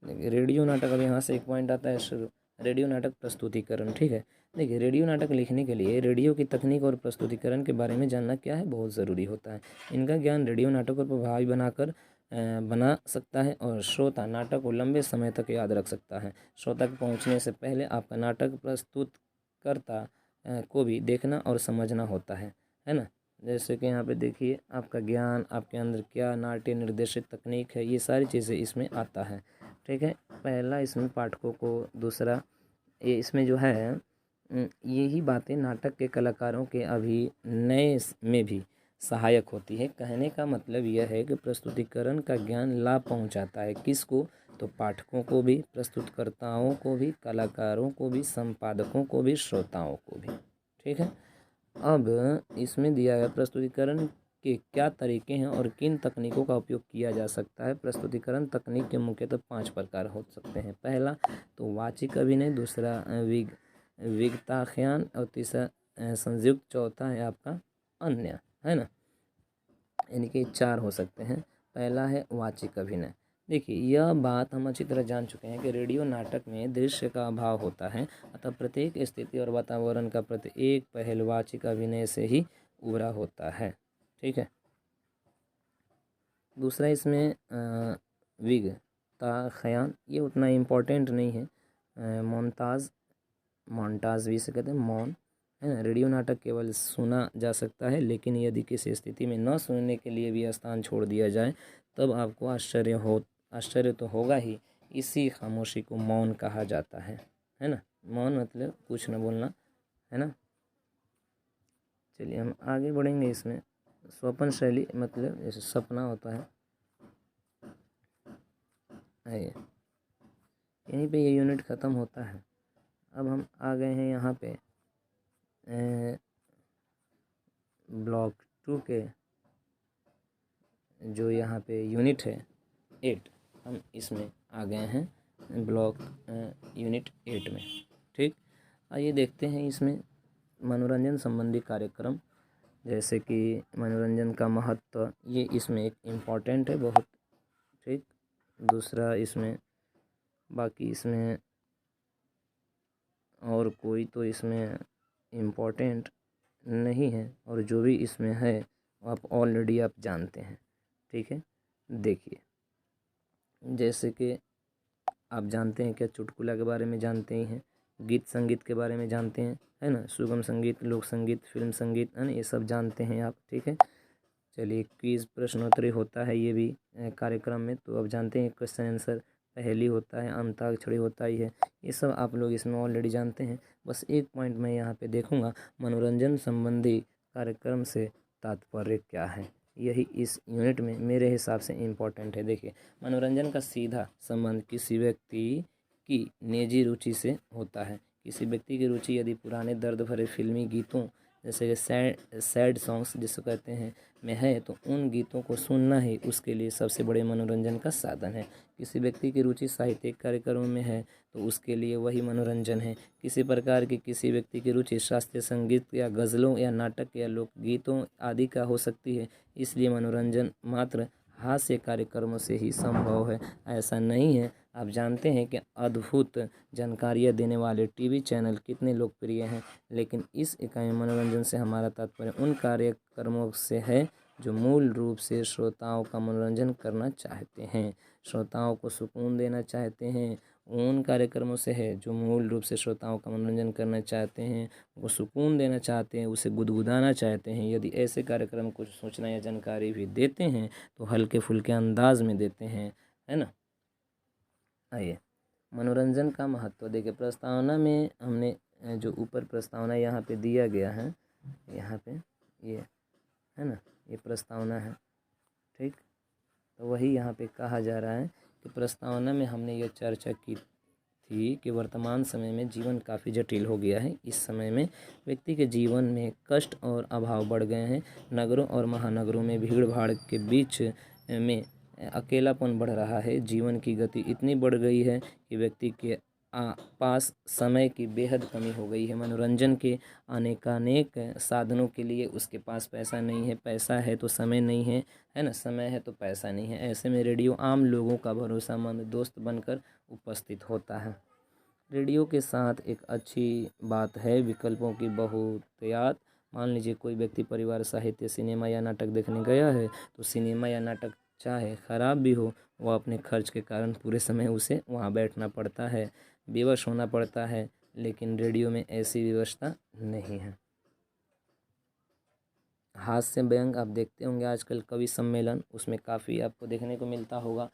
देखिए रेडियो नाटक, अब यहाँ से एक पॉइंट आता है शुरू, रेडियो नाटक प्रस्तुतिकरण। ठीक है। देखिए रेडियो नाटक लिखने के लिए रेडियो की तकनीक और प्रस्तुतिकरण के बारे में जानना क्या है, बहुत ज़रूरी होता है। इनका ज्ञान रेडियो नाटक को प्रभावी बना सकता है और श्रोता नाटक को लंबे समय तक याद रख सकता है। श्रोता के पहुँचने से पहले आपका नाटक प्रस्तुतकर्ता को भी देखना और समझना होता है ना। जैसे कि यहाँ पे देखिए आपका ज्ञान, आपके अंदर क्या नाट्य निर्देशित तकनीक है, ये सारी चीज़ें इसमें आता है। ठीक है। पहला इसमें पाठकों को, दूसरा ये इसमें जो है यही बातें नाटक के कलाकारों के अभिनय में भी सहायक होती है। कहने का मतलब यह है कि प्रस्तुतिकरण का ज्ञान लाभ पहुंचाता है किसको, तो पाठकों को भी, प्रस्तुतकर्ताओं को भी, कलाकारों को भी, संपादकों को भी, श्रोताओं को भी। ठीक है। अब इसमें दिया गया प्रस्तुतिकरण के क्या तरीके हैं और किन तकनीकों का उपयोग किया जा सकता है। प्रस्तुतिकरण तकनीक के मुख्यतः 5 प्रकार हो सकते हैं। पहला तो वाचिक अभिनय, दूसरा विगताख्यान और तीसरा संयुक्त, चौथा है आपका अन्य, है ना। यानी कि 4 हो सकते हैं। पहला है वाचिक अभिनय। देखिए, यह बात हम अच्छी तरह जान चुके हैं कि रेडियो नाटक में दृश्य का अभाव होता है, अतः प्रत्येक स्थिति और वातावरण का प्रत्येक पहल वाचिक अभिनय से ही उभरा होता है। ठीक है। दूसरा इसमें विगताख्यान, ये उतना इम्पोर्टेंट नहीं है। मोन्टाज भी इसे कहते हैं, मौन, है ना। रेडियो नाटक केवल सुना जा सकता है, लेकिन यदि किसी स्थिति में न सुनने के लिए भी स्थान छोड़ दिया जाए तब आपको आश्चर्य तो होगा ही। इसी खामोशी को मौन कहा जाता है ना। मौन मतलब कुछ न बोलना, है ना। चलिए हम आगे बढ़ेंगे। इसमें स्वप्न शैली मतलब जैसे सपना होता है, यहीं पे ये यूनिट ख़त्म होता है। अब हम आ गए हैं यहाँ पे ब्लॉक 2 के जो यहाँ पे यूनिट है 8, हम इसमें आ गए हैं ब्लॉक यूनिट 8 में। ठीक, आइए देखते हैं इसमें मनोरंजन संबंधी कार्यक्रम, जैसे कि मनोरंजन का महत्व, ये इसमें एक इम्पॉर्टेंट है बहुत। ठीक, दूसरा इसमें बाकी इसमें और कोई तो इसमें इम्पोर्टेंट नहीं है, और जो भी इसमें है वो आप ऑलरेडी आप जानते हैं। ठीक है, देखिए जैसे कि आप जानते हैं क्या, चुटकुला के बारे में जानते ही हैं, गीत संगीत के बारे में जानते हैं, है ना। सुगम संगीत, लोक संगीत, फिल्म संगीत, है ना, ये सब जानते हैं आप। ठीक है, चलिए क्विज प्रश्नोत्तरी होता है ये भी कार्यक्रम में, तो अब जानते हैं क्वेश्चन आंसर, पहेली होता है, अंताक्षरी होता ही है, ये सब आप लोग इसमें ऑलरेडी जानते हैं। बस एक पॉइंट मैं यहाँ पे देखूँगा, मनोरंजन संबंधी कार्यक्रम से तात्पर्य क्या है, यही इस यूनिट में मेरे हिसाब से इम्पोर्टेंट है। देखिए, मनोरंजन का सीधा संबंध किसी व्यक्ति की निजी रुचि से होता है। किसी व्यक्ति की रुचि यदि पुराने दर्द भरे फिल्मी गीतों जैसे कि सैड सॉन्ग्स जिसको कहते हैं में है, तो उन गीतों को सुनना ही उसके लिए सबसे बड़े मनोरंजन का साधन है। किसी व्यक्ति की रुचि साहित्यिक कार्यक्रमों में है तो उसके लिए वही मनोरंजन है। किसी प्रकार की किसी व्यक्ति की रुचि शास्त्रीय संगीत या गज़लों या नाटक या लोकगीतों आदि का हो सकती है, इसलिए मनोरंजन मात्र हास्य कार्यक्रमों से ही संभव है। ऐसा नहीं है। आप जानते हैं कि अद्भुत जानकारियाँ देने वाले टीवी चैनल कितने लोकप्रिय हैं, लेकिन इस इकाई मनोरंजन से हमारा तात्पर्य उन कार्यक्रमों से है जो मूल रूप से श्रोताओं का मनोरंजन करना चाहते हैं, श्रोताओं को सुकून देना चाहते हैं। उन कार्यक्रमों से है जो मूल रूप से श्रोताओं का मनोरंजन करना चाहते हैं, वो सुकून देना चाहते हैं, उसे गुदगुदाना चाहते हैं। यदि ऐसे कार्यक्रम कुछ सूचना या जानकारी भी देते हैं तो हल्के फुल्के अंदाज में देते हैं, है ना। आइए, मनोरंजन का महत्व देखिए, प्रस्तावना में हमने जो ऊपर प्रस्तावना यहाँ पे दिया गया है, यहाँ पे ये है ना, ये प्रस्तावना है। ठीक, तो वही यहाँ पे कहा जा रहा है कि प्रस्तावना में हमने ये चर्चा की थी कि वर्तमान समय में जीवन काफ़ी जटिल हो गया है। इस समय में व्यक्ति के जीवन में कष्ट और अभाव बढ़ गए हैं। नगरों और महानगरों में भीड़ भाड़ के बीच में अकेलापन बढ़ रहा है। जीवन की गति इतनी बढ़ गई है कि व्यक्ति के पास समय की बेहद कमी हो गई है। मनोरंजन के अनेकानेक साधनों के लिए उसके पास पैसा नहीं है, पैसा है तो समय नहीं है, है ना, समय है तो पैसा नहीं है। ऐसे में रेडियो आम लोगों का भरोसेमंद दोस्त बनकर उपस्थित होता है। रेडियो के साथ एक अच्छी बात है विकल्पों की बहुतायत। मान लीजिए कोई व्यक्ति परिवार, साहित्य, सिनेमा या नाटक देखने गया है, तो सिनेमा या नाटक चाहे ख़राब भी हो, वह अपने खर्च के कारण पूरे समय उसे वहाँ बैठना पड़ता है, विवश होना पड़ता है, लेकिन रेडियो में ऐसी व्यवस्था नहीं है। हास्य व्यंग आप देखते होंगे आजकल कवि सम्मेलन, उसमें काफ़ी आपको देखने को मिलता होगा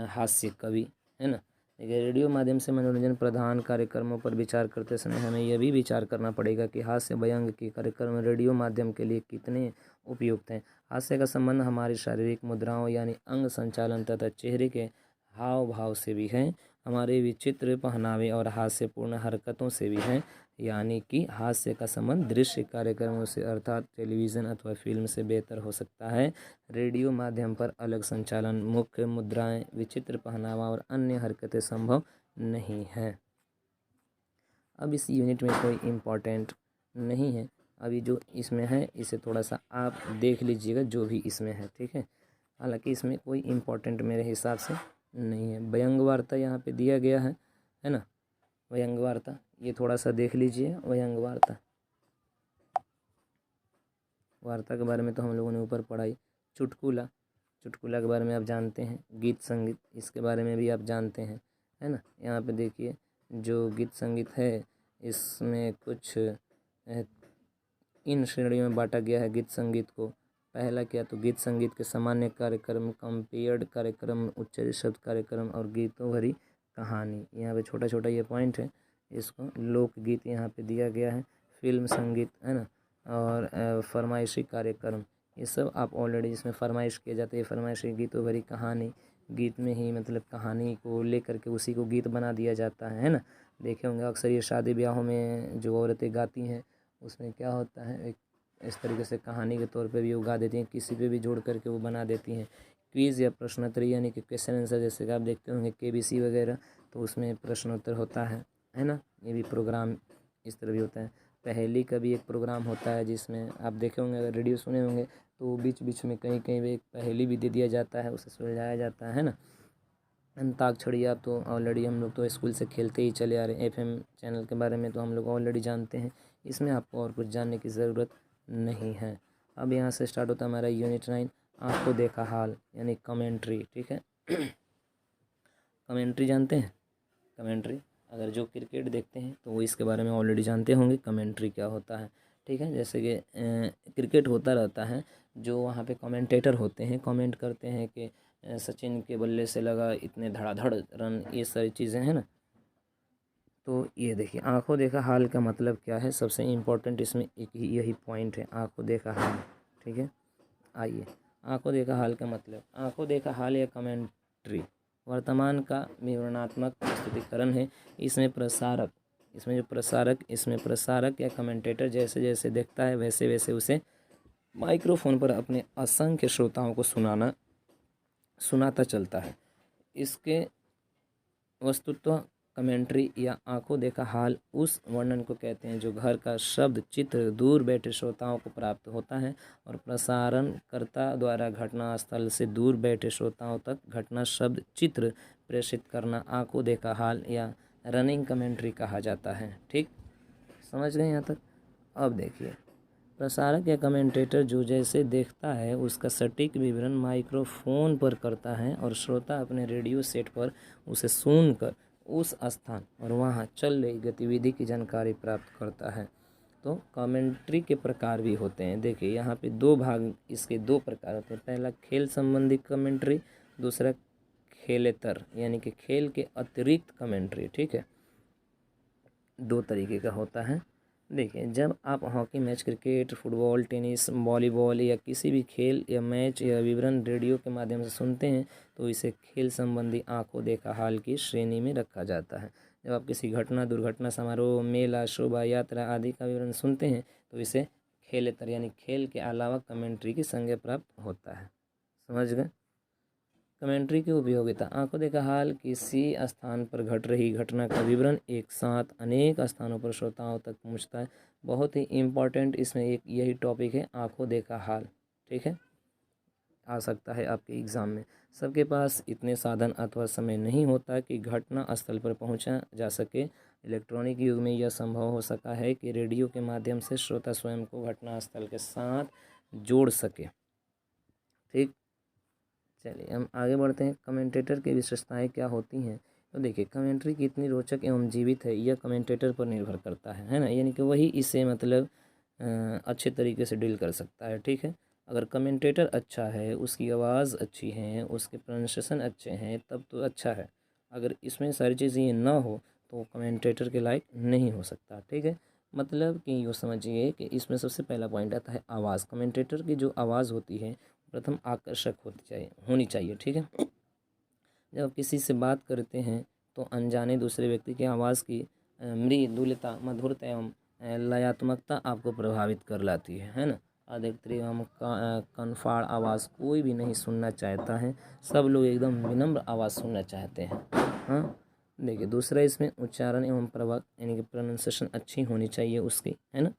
हास्य कवि, है ना। देखिए, रेडियो माध्यम से मनोरंजन प्रधान कार्यक्रमों पर विचार करते समय हमें यह भी विचार करना पड़ेगा कि हास्य व्यंग के कार्यक्रम रेडियो माध्यम के लिए कितने उपयुक्त हैं। हास्य का संबंध हमारी शारीरिक मुद्राओं यानी अंग संचालन तथा चेहरे के हाव भाव से भी है, हमारे विचित्र पहनावे और हास्यपूर्ण हरकतों से भी है। यानी कि हास्य का संबंध दृश्य कार्यक्रमों से अर्थात टेलीविज़न अथवा फिल्म से बेहतर हो सकता है। रेडियो माध्यम पर अलग संचालन, मुख्य मुद्राएं, विचित्र पहनावा और अन्य हरकतें संभव नहीं है। अब इस यूनिट में कोई इम्पोर्टेंट नहीं है, अभी जो इसमें है इसे थोड़ा सा आप देख लीजिएगा जो भी इसमें है, ठीक है। हालांकि इसमें कोई इम्पोर्टेंट मेरे हिसाब से नहीं है। व्यंग वार्ता यहाँ पे दिया गया है ना, व्यंग वार्ता ये थोड़ा सा देख लीजिए। व्यंग वार्ता के बारे में तो हम लोगों ने ऊपर पढ़ाई। चुटकुला के बारे में आप जानते हैं। गीत संगीत इसके बारे में भी आप जानते हैं, है ना। यहाँ पे देखिए जो गीत संगीत है इसमें कुछ इन श्रेणियों में बांटा गया है गीत संगीत को। पहला क्या, तो गीत संगीत के सामान्य कार्यक्रम, कंपेयर्ड कार्यक्रम, उच्चारित शब्द कार्यक्रम और गीतों भरी कहानी। यहाँ पे छोटा छोटा ये पॉइंट है, इसको लोकगीत यहाँ पे दिया गया है। फिल्म संगीत, है ना, और फरमाइशी कार्यक्रम, ये सब आप ऑलरेडी इसमें फरमाइश किए जाते हैं। फरमाइशी, गीतों भरी कहानी, गीत में ही मतलब कहानी को लेकर के उसी को गीत बना दिया जाता है ना। देखे होंगे अक्सर ये शादी ब्याहों में जो औरतें गाती हैं उसमें क्या होता है, एक इस तरीके से कहानी के तौर पे भी वो गा देती हैं, किसी पे भी जोड़ करके वो बना देती हैं। क्विज़ या प्रश्नोत्तरी यानी कि क्वेश्चन आंसर, जैसे कि आप देखते होंगे केबीसी वगैरह, तो उसमें प्रश्नोत्तर होता है ना। ये भी प्रोग्राम इस तरह भी होता है। पहेली का भी एक प्रोग्राम होता है जिसमें आप देखे होंगे, अगर रेडियो सुने होंगे तो बीच बीच में कहीं कहीं एक पहेली भी दे दिया जाता है, उसे सुलझाया जाता है ना। अंताक्षरी आप तो ऑलरेडी हम लोग तो स्कूल से खेलते ही चले आ रहे हैं। एफएम चैनल के बारे में तो हम लोग ऑलरेडी जानते हैं, इसमें आपको और कुछ जानने की ज़रूरत नहीं है। अब यहाँ से स्टार्ट होता है हमारा यूनिट 9, आंखों देखा हाल यानी कमेंट्री, ठीक है। कमेंट्री जानते हैं? कमेंट्री अगर जो क्रिकेट देखते हैं तो वो इसके बारे में ऑलरेडी जानते होंगे कमेंट्री क्या होता है, ठीक है। जैसे कि क्रिकेट होता रहता है, जो वहाँ पे कमेंटेटर होते हैं, कमेंट करते हैं कि सचिन के बल्ले से लगा इतने धड़ाधड़ रन, ये सारी चीज़ें हैं ना। तो ये देखिए आंखों देखा हाल का मतलब क्या है, सबसे इम्पोर्टेंट इसमें एक यही पॉइंट है, आंखों देखा हाल, ठीक है। आइए, आंखों देखा हाल का मतलब, आंखों देखा हाल या कमेंट्री वर्तमान का विवरणात्मक प्रस्तुतिकरण है। इसमें प्रसारक या कमेंटेटर जैसे जैसे देखता है वैसे वैसे उसे माइक्रोफोन पर अपने असंख्य श्रोताओं को सुनाता चलता है। इसके वस्तुतः कमेंट्री या आंखों देखा हाल उस वर्णन को कहते हैं जो घर का शब्द चित्र दूर बैठे श्रोताओं को प्राप्त होता है और प्रसारणकर्ता द्वारा घटना स्थल से दूर बैठे श्रोताओं तक घटना शब्द चित्र प्रेषित करना आंखों देखा हाल या रनिंग कमेंट्री कहा जाता है। ठीक, समझ गए यहाँ तक। अब देखिए, प्रसारक या कमेंटेटर जो जैसे देखता है उसका सटीक विवरण माइक्रोफोन पर करता है और श्रोता अपने रेडियो सेट पर उसे सुनकर उस स्थान और वहाँ चल रही गतिविधि की जानकारी प्राप्त करता है। तो कमेंट्री के प्रकार भी होते हैं। देखिए यहाँ पे दो भाग, इसके दो प्रकार होते हैं। पहला खेल संबंधी कमेंट्री, दूसरा खेलेतर यानी कि खेल के अतिरिक्त कमेंट्री, ठीक है। दो तरीके का होता है। देखिए, जब आप hockey match, cricket, football, tennis, volleyball या किसी भी खेल या मैच या विवरण रेडियो के माध्यम से सुनते हैं तो इसे खेल संबंधी आंखों देखा हाल की श्रेणी में रखा जाता है। जब आप किसी घटना, दुर्घटना, समारोह, मेला, शोभा यात्रा आदि का विवरण सुनते हैं तो इसे खेलेतर यानी खेल के अलावा कमेंट्री की संज्ञा प्राप्त होता है। समझ गए। कमेंट्री की उपयोगिता, आंखों देखा हाल किसी स्थान पर घट रही घटना का विवरण एक साथ अनेक स्थानों पर श्रोताओं तक पहुंचता है। बहुत ही इम्पोर्टेंट इसमें एक यही टॉपिक है, आंखों देखा हाल, ठीक है। आ सकता है आपके एग्ज़ाम में। सबके पास इतने साधन अथवा समय नहीं होता कि घटना स्थल पर पहुंचा जा सके। इलेक्ट्रॉनिक युग में यह संभव हो सका है कि रेडियो के माध्यम से श्रोता स्वयं को घटना स्थल के साथ जोड़ सके। ठीक, चलिए हम आगे बढ़ते हैं। कमेंटेटर की विशेषताएं क्या होती हैं? तो देखिए, कमेंट्री कितनी रोचक एवं जीवित है यह कमेंटेटर पर निर्भर करता है ना। यानी कि वही इसे मतलब अच्छे तरीके से डील कर सकता है, ठीक है। अगर कमेंटेटर अच्छा है, उसकी आवाज़ अच्छी है, उसके प्रोनाउंसिएशन अच्छे हैं, तब तो अच्छा है। अगर इसमें सारी चीज़ें ये ना हो तो कमेंटेटर के लायक नहीं हो सकता, ठीक है। मतलब कि यूँ समझिए कि इसमें सबसे पहला पॉइंट आता है आवाज़। कमेंटेटर की जो आवाज़ होती है प्रथम आकर्षक होनी चाहिए, ठीक है। जब आप किसी से बात करते हैं तो अनजाने दूसरे व्यक्ति की आवाज़ की मृदुलता, मधुरता एवं लयात्मकता आपको प्रभावित कर लाती है ना। अधिकतर एवं कनफाड़ आवाज़ कोई भी नहीं सुनना चाहता है, सब लोग एकदम विनम्र आवाज़ सुनना चाहते हैं। हाँ, देखिए दूसरा इसमें उच्चारण एवं प्रभाव यानी कि प्रोनाउंसिएशन अच्छी होनी चाहिए उसकी, है ना।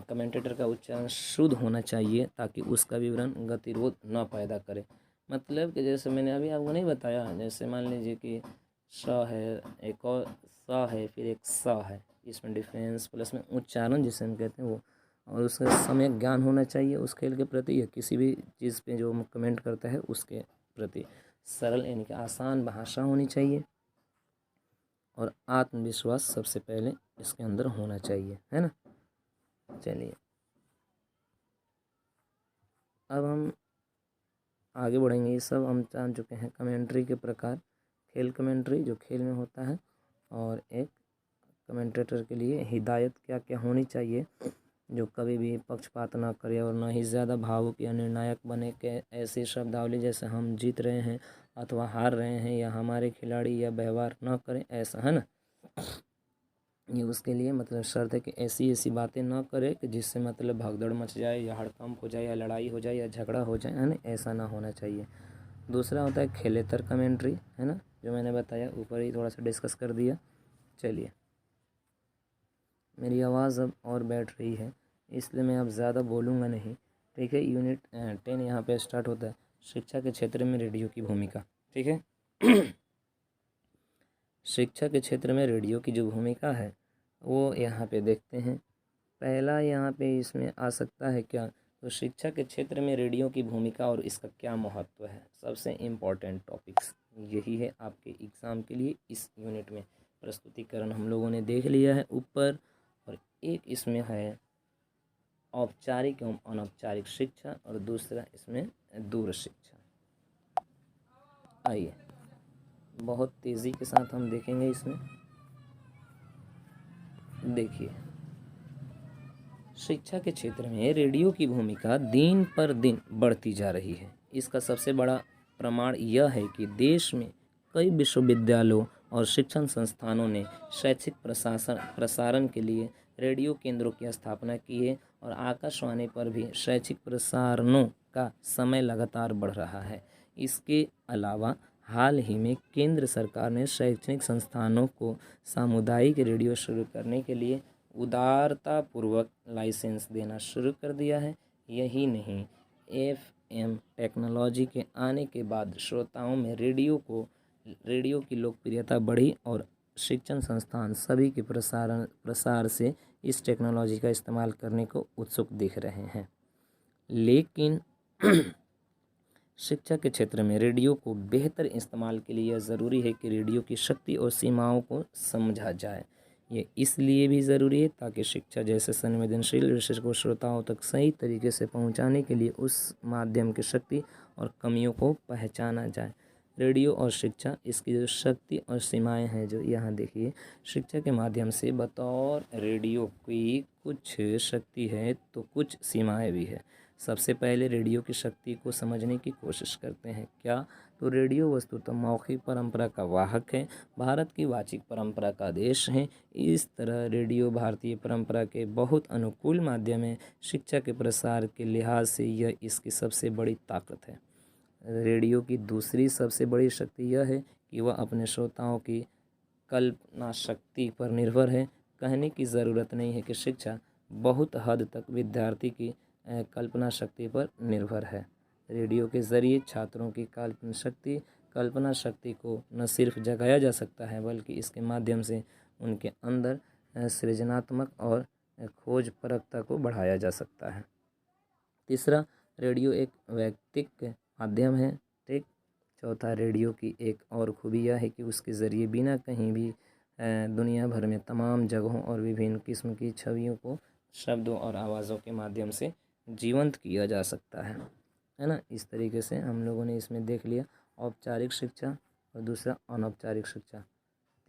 कमेंटेटर का उच्चारण शुद्ध होना चाहिए ताकि उसका विवरण गतिरोध न पैदा करे। मतलब कि जैसे मैंने अभी आपको नहीं बताया, जैसे मान लीजिए कि स है, एक और स है, फिर एक स है, इसमें डिफरेंस प्लस में उच्चारण जिसे हम कहते हैं वो, और उसका समय ज्ञान होना चाहिए उस खेल के प्रति या किसी भी चीज़ पे जो कमेंट करता है उसके प्रति। सरल यानी कि आसान भाषा होनी चाहिए और आत्मविश्वास सबसे पहले इसके अंदर होना चाहिए, है ना। चलिए अब हम आगे बढ़ेंगे। ये सब हम जान चुके हैं कमेंट्री के प्रकार, खेल कमेंट्री जो खेल में होता है, और एक कमेंटेटर के लिए हिदायत क्या क्या होनी चाहिए, जो कभी भी पक्षपात ना करे और ना ही ज़्यादा भावुक या निर्णायक बने के ऐसी शब्दावली जैसे हम जीत रहे हैं अथवा हार रहे हैं या हमारे खिलाड़ी या व्यवहार ना करें, ऐसा, है ना। ये उसके लिए मतलब शर्त है कि ऐसी ऐसी बातें ना करे कि जिससे मतलब भगदड़ मच जाए या हड़कंप हो जाए या लड़ाई हो जाए या झगड़ा हो जाए, है ना, ऐसा ना होना चाहिए। दूसरा होता है खेलेतर कमेंट्री, है ना, जो मैंने बताया ऊपर ही थोड़ा सा डिस्कस कर दिया। चलिए मेरी आवाज़ अब और बैठ रही है इसलिए मैं अब ज़्यादा बोलूँगा नहीं, ठीक है। यूनिट 10 यहाँ पे स्टार्ट होता है, शिक्षा के क्षेत्र में रेडियो की भूमिका, ठीक है। शिक्षा के क्षेत्र में रेडियो की जो भूमिका है वो यहाँ पे देखते हैं। पहला यहाँ पे इसमें आ सकता है क्या, तो शिक्षा के क्षेत्र में रेडियो की भूमिका और इसका क्या महत्व है, सबसे इम्पोर्टेंट टॉपिक्स यही है आपके एग्ज़ाम के लिए। इस यूनिट में प्रस्तुतिकरण हम लोगों ने देख लिया है ऊपर, और एक इसमें है औपचारिक एवं अनौपचारिक शिक्षा और दूसरा इसमें दूर शिक्षा। आइए बहुत तेज़ी के साथ हम देखेंगे इसमें। देखिए शिक्षा के क्षेत्र में रेडियो की भूमिका दिन पर दिन बढ़ती जा रही है। इसका सबसे बड़ा प्रमाण यह है कि देश में कई विश्वविद्यालयों और शिक्षण संस्थानों ने शैक्षिक प्रसारण के लिए रेडियो केंद्रों की स्थापना की है और आकाशवाणी पर भी शैक्षिक प्रसारणों का समय लगातार बढ़ रहा है। इसके अलावा हाल ही में केंद्र सरकार ने शैक्षणिक संस्थानों को सामुदायिक रेडियो शुरू करने के लिए उदारतापूर्वक लाइसेंस देना शुरू कर दिया है। यही नहीं, FM टेक्नोलॉजी के आने के बाद श्रोताओं में रेडियो की लोकप्रियता बढ़ी और शिक्षण संस्थान सभी के प्रसार से इस टेक्नोलॉजी का इस्तेमाल करने को उत्सुक दिख रहे हैं। लेकिन शिक्षा के क्षेत्र में रेडियो को बेहतर इस्तेमाल के लिए यह ज़रूरी है कि रेडियो की शक्ति और सीमाओं को समझा जाए। ये इसलिए भी ज़रूरी है ताकि शिक्षा जैसे संवेदनशील विषय को श्रोताओं तक सही तरीके से पहुंचाने के लिए उस माध्यम की शक्ति और कमियों को पहचाना जाए। रेडियो और शिक्षा, इसकी जो शक्ति और सीमाएं हैं जो यहाँ देखिए, शिक्षा के माध्यम से बतौर रेडियो की कुछ शक्ति है तो कुछ सीमाएं भी है। सबसे पहले रेडियो की शक्ति को समझने की कोशिश करते हैं। क्या, तो रेडियो वस्तुतः मौखिक परंपरा का वाहक है, भारत की वाचिक परंपरा का देश है। इस तरह रेडियो भारतीय परंपरा के बहुत अनुकूल माध्यम है। शिक्षा के प्रसार के लिहाज से यह इसकी सबसे बड़ी ताकत है। रेडियो की दूसरी सबसे बड़ी शक्ति यह है कि वह अपने श्रोताओं की कल्पना शक्ति पर निर्भर है। कहने की ज़रूरत नहीं है कि शिक्षा बहुत हद तक विद्यार्थी की कल्पना शक्ति पर निर्भर है। रेडियो के ज़रिए छात्रों की कल्पना शक्ति को न सिर्फ जगाया जा सकता है बल्कि इसके माध्यम से उनके अंदर सृजनात्मक और खोजपरकता को बढ़ाया जा सकता है। तीसरा, रेडियो एक वैयक्तिक माध्यम है, ठीक। चौथा, रेडियो की एक और खूबी यह है कि उसके ज़रिए बिना कहीं भी दुनिया भर में तमाम जगहों और विभिन्न किस्म की छवियों को शब्दों और आवाज़ों के माध्यम से जीवंत किया जा सकता है ना। इस तरीके से हम लोगों ने इसमें देख लिया औपचारिक शिक्षा और दूसरा अनौपचारिक शिक्षा,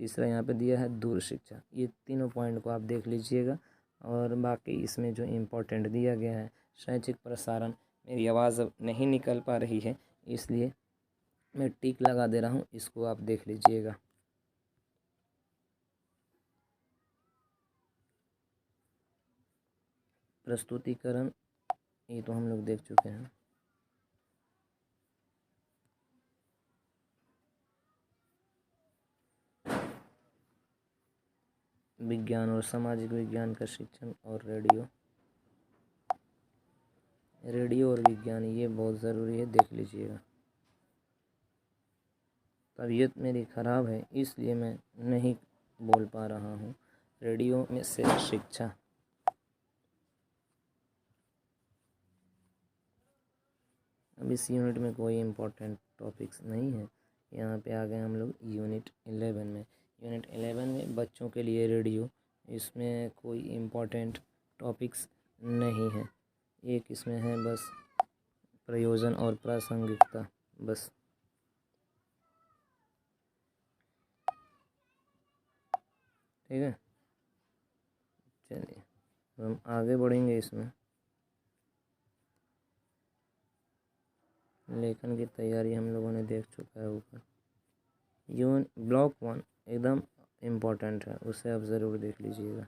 तीसरा यहाँ पे दिया है दूर शिक्षा। ये तीनों पॉइंट को आप देख लीजिएगा। और बाकी इसमें जो इम्पोर्टेंट दिया गया है शैक्षिक प्रसारण, मेरी आवाज़ अब नहीं निकल पा रही है इसलिए मैं टिक लगा दे रहा हूँ, इसको आप देख लीजिएगा। प्रस्तुतिकरण ये तो हम लोग देख चुके हैं। विज्ञान और सामाजिक विज्ञान का शिक्षण और रेडियो और विज्ञान ये बहुत ज़रूरी है, देख लीजिएगा। तबीयत मेरी ख़राब है इसलिए मैं नहीं बोल पा रहा हूँ। रेडियो में से शिक्षा, अब इस यूनिट में कोई इम्पोर्टेंट टॉपिक्स नहीं है। यहाँ पे आ गए हम लोग यूनिट 11 में। यूनिट 11 में बच्चों के लिए रेडियो, इसमें कोई इम्पोर्टेंट टॉपिक्स नहीं है। एक इसमें है बस प्रयोजन और प्रासंगिकता, बस। ठीक है, चलिए हम आगे बढ़ेंगे। इसमें लेखन की तैयारी हम लोगों ने देख चुका है ऊपर। ब्लॉक 1 एकदम इम्पोर्टेंट है, उसे आप ज़रूर देख लीजिएगा।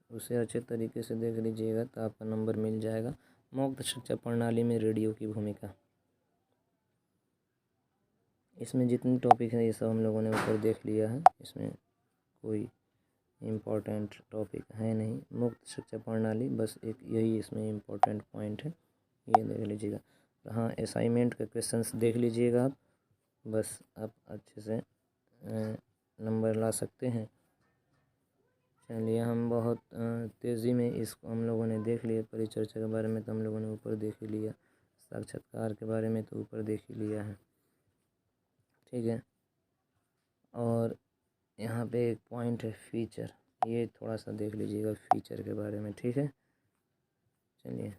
उसे अच्छे तरीके से देख लीजिएगा तो आपका नंबर मिल जाएगा। मुक्त शिक्षा प्रणाली में रेडियो की भूमिका, इसमें जितनी टॉपिक है ये सब हम लोगों ने ऊपर देख लिया है। इसमें कोई इम्पोर्टेंट टॉपिक है नहीं। मुक्त शिक्षा प्रणाली बस एक यही इसमें इम्पोर्टेंट पॉइंट है, ये देख लीजिएगा। हाँ, असाइनमेंट के क्वेश्चंस देख लीजिएगा आप, बस आप अच्छे से नंबर ला सकते हैं। चलिए, हम बहुत तेज़ी में इसको हम लोगों ने देख लिया। परिचर्चा के बारे में तो हम लोगों ने ऊपर देख ही लिया, साक्षात्कार के बारे में तो ऊपर देख ही लिया है। ठीक है, और यहाँ पे एक पॉइंट है फीचर, ये थोड़ा सा देख लीजिएगा फीचर के बारे में। ठीक है, चलिए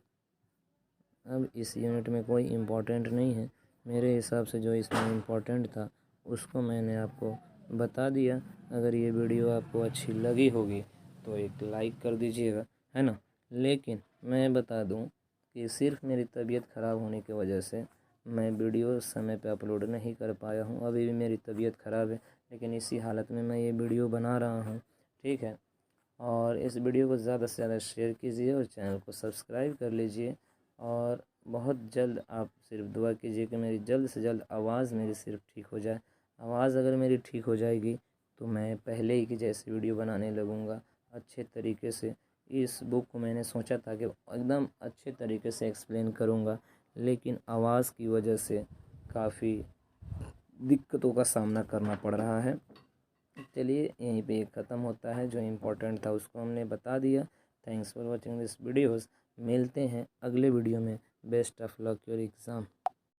अब इस यूनिट में कोई इम्पोर्टेंट नहीं है मेरे हिसाब से। जो इसमें इम्पोर्टेंट था उसको मैंने आपको बता दिया। अगर ये वीडियो आपको अच्छी लगी होगी तो एक लाइक कर दीजिएगा, है ना। लेकिन मैं बता दूं कि सिर्फ मेरी तबीयत ख़राब होने की वजह से मैं वीडियो समय पे अपलोड नहीं कर पाया हूं। अभी भी मेरी तबीयत ख़राब है, लेकिन इसी हालत में मैं ये वीडियो बना रहा हूं। ठीक है, और इस वीडियो को ज़्यादा से ज़्यादा शेयर कीजिए और चैनल को सब्सक्राइब कर लीजिए। और बहुत जल्द आप सिर्फ दुआ कीजिए कि मेरी जल्द से जल्द आवाज़ मेरी सिर्फ ठीक हो जाए। आवाज़ अगर मेरी ठीक हो जाएगी तो मैं पहले ही की जैसे वीडियो बनाने लगूँगा अच्छे तरीके से। इस बुक को मैंने सोचा था कि एकदम अच्छे तरीके से एक्सप्लेन करूँगा, लेकिन आवाज़ की वजह से काफ़ी दिक्कतों का सामना करना पड़ रहा है। चलिए, यहीं पे ख़त्म होता है। जो इम्पोर्टेंट था उसको हमने बता दिया। Thanks for watching this videos. मिलते हैं अगले वीडियो में। Best of luck your exam.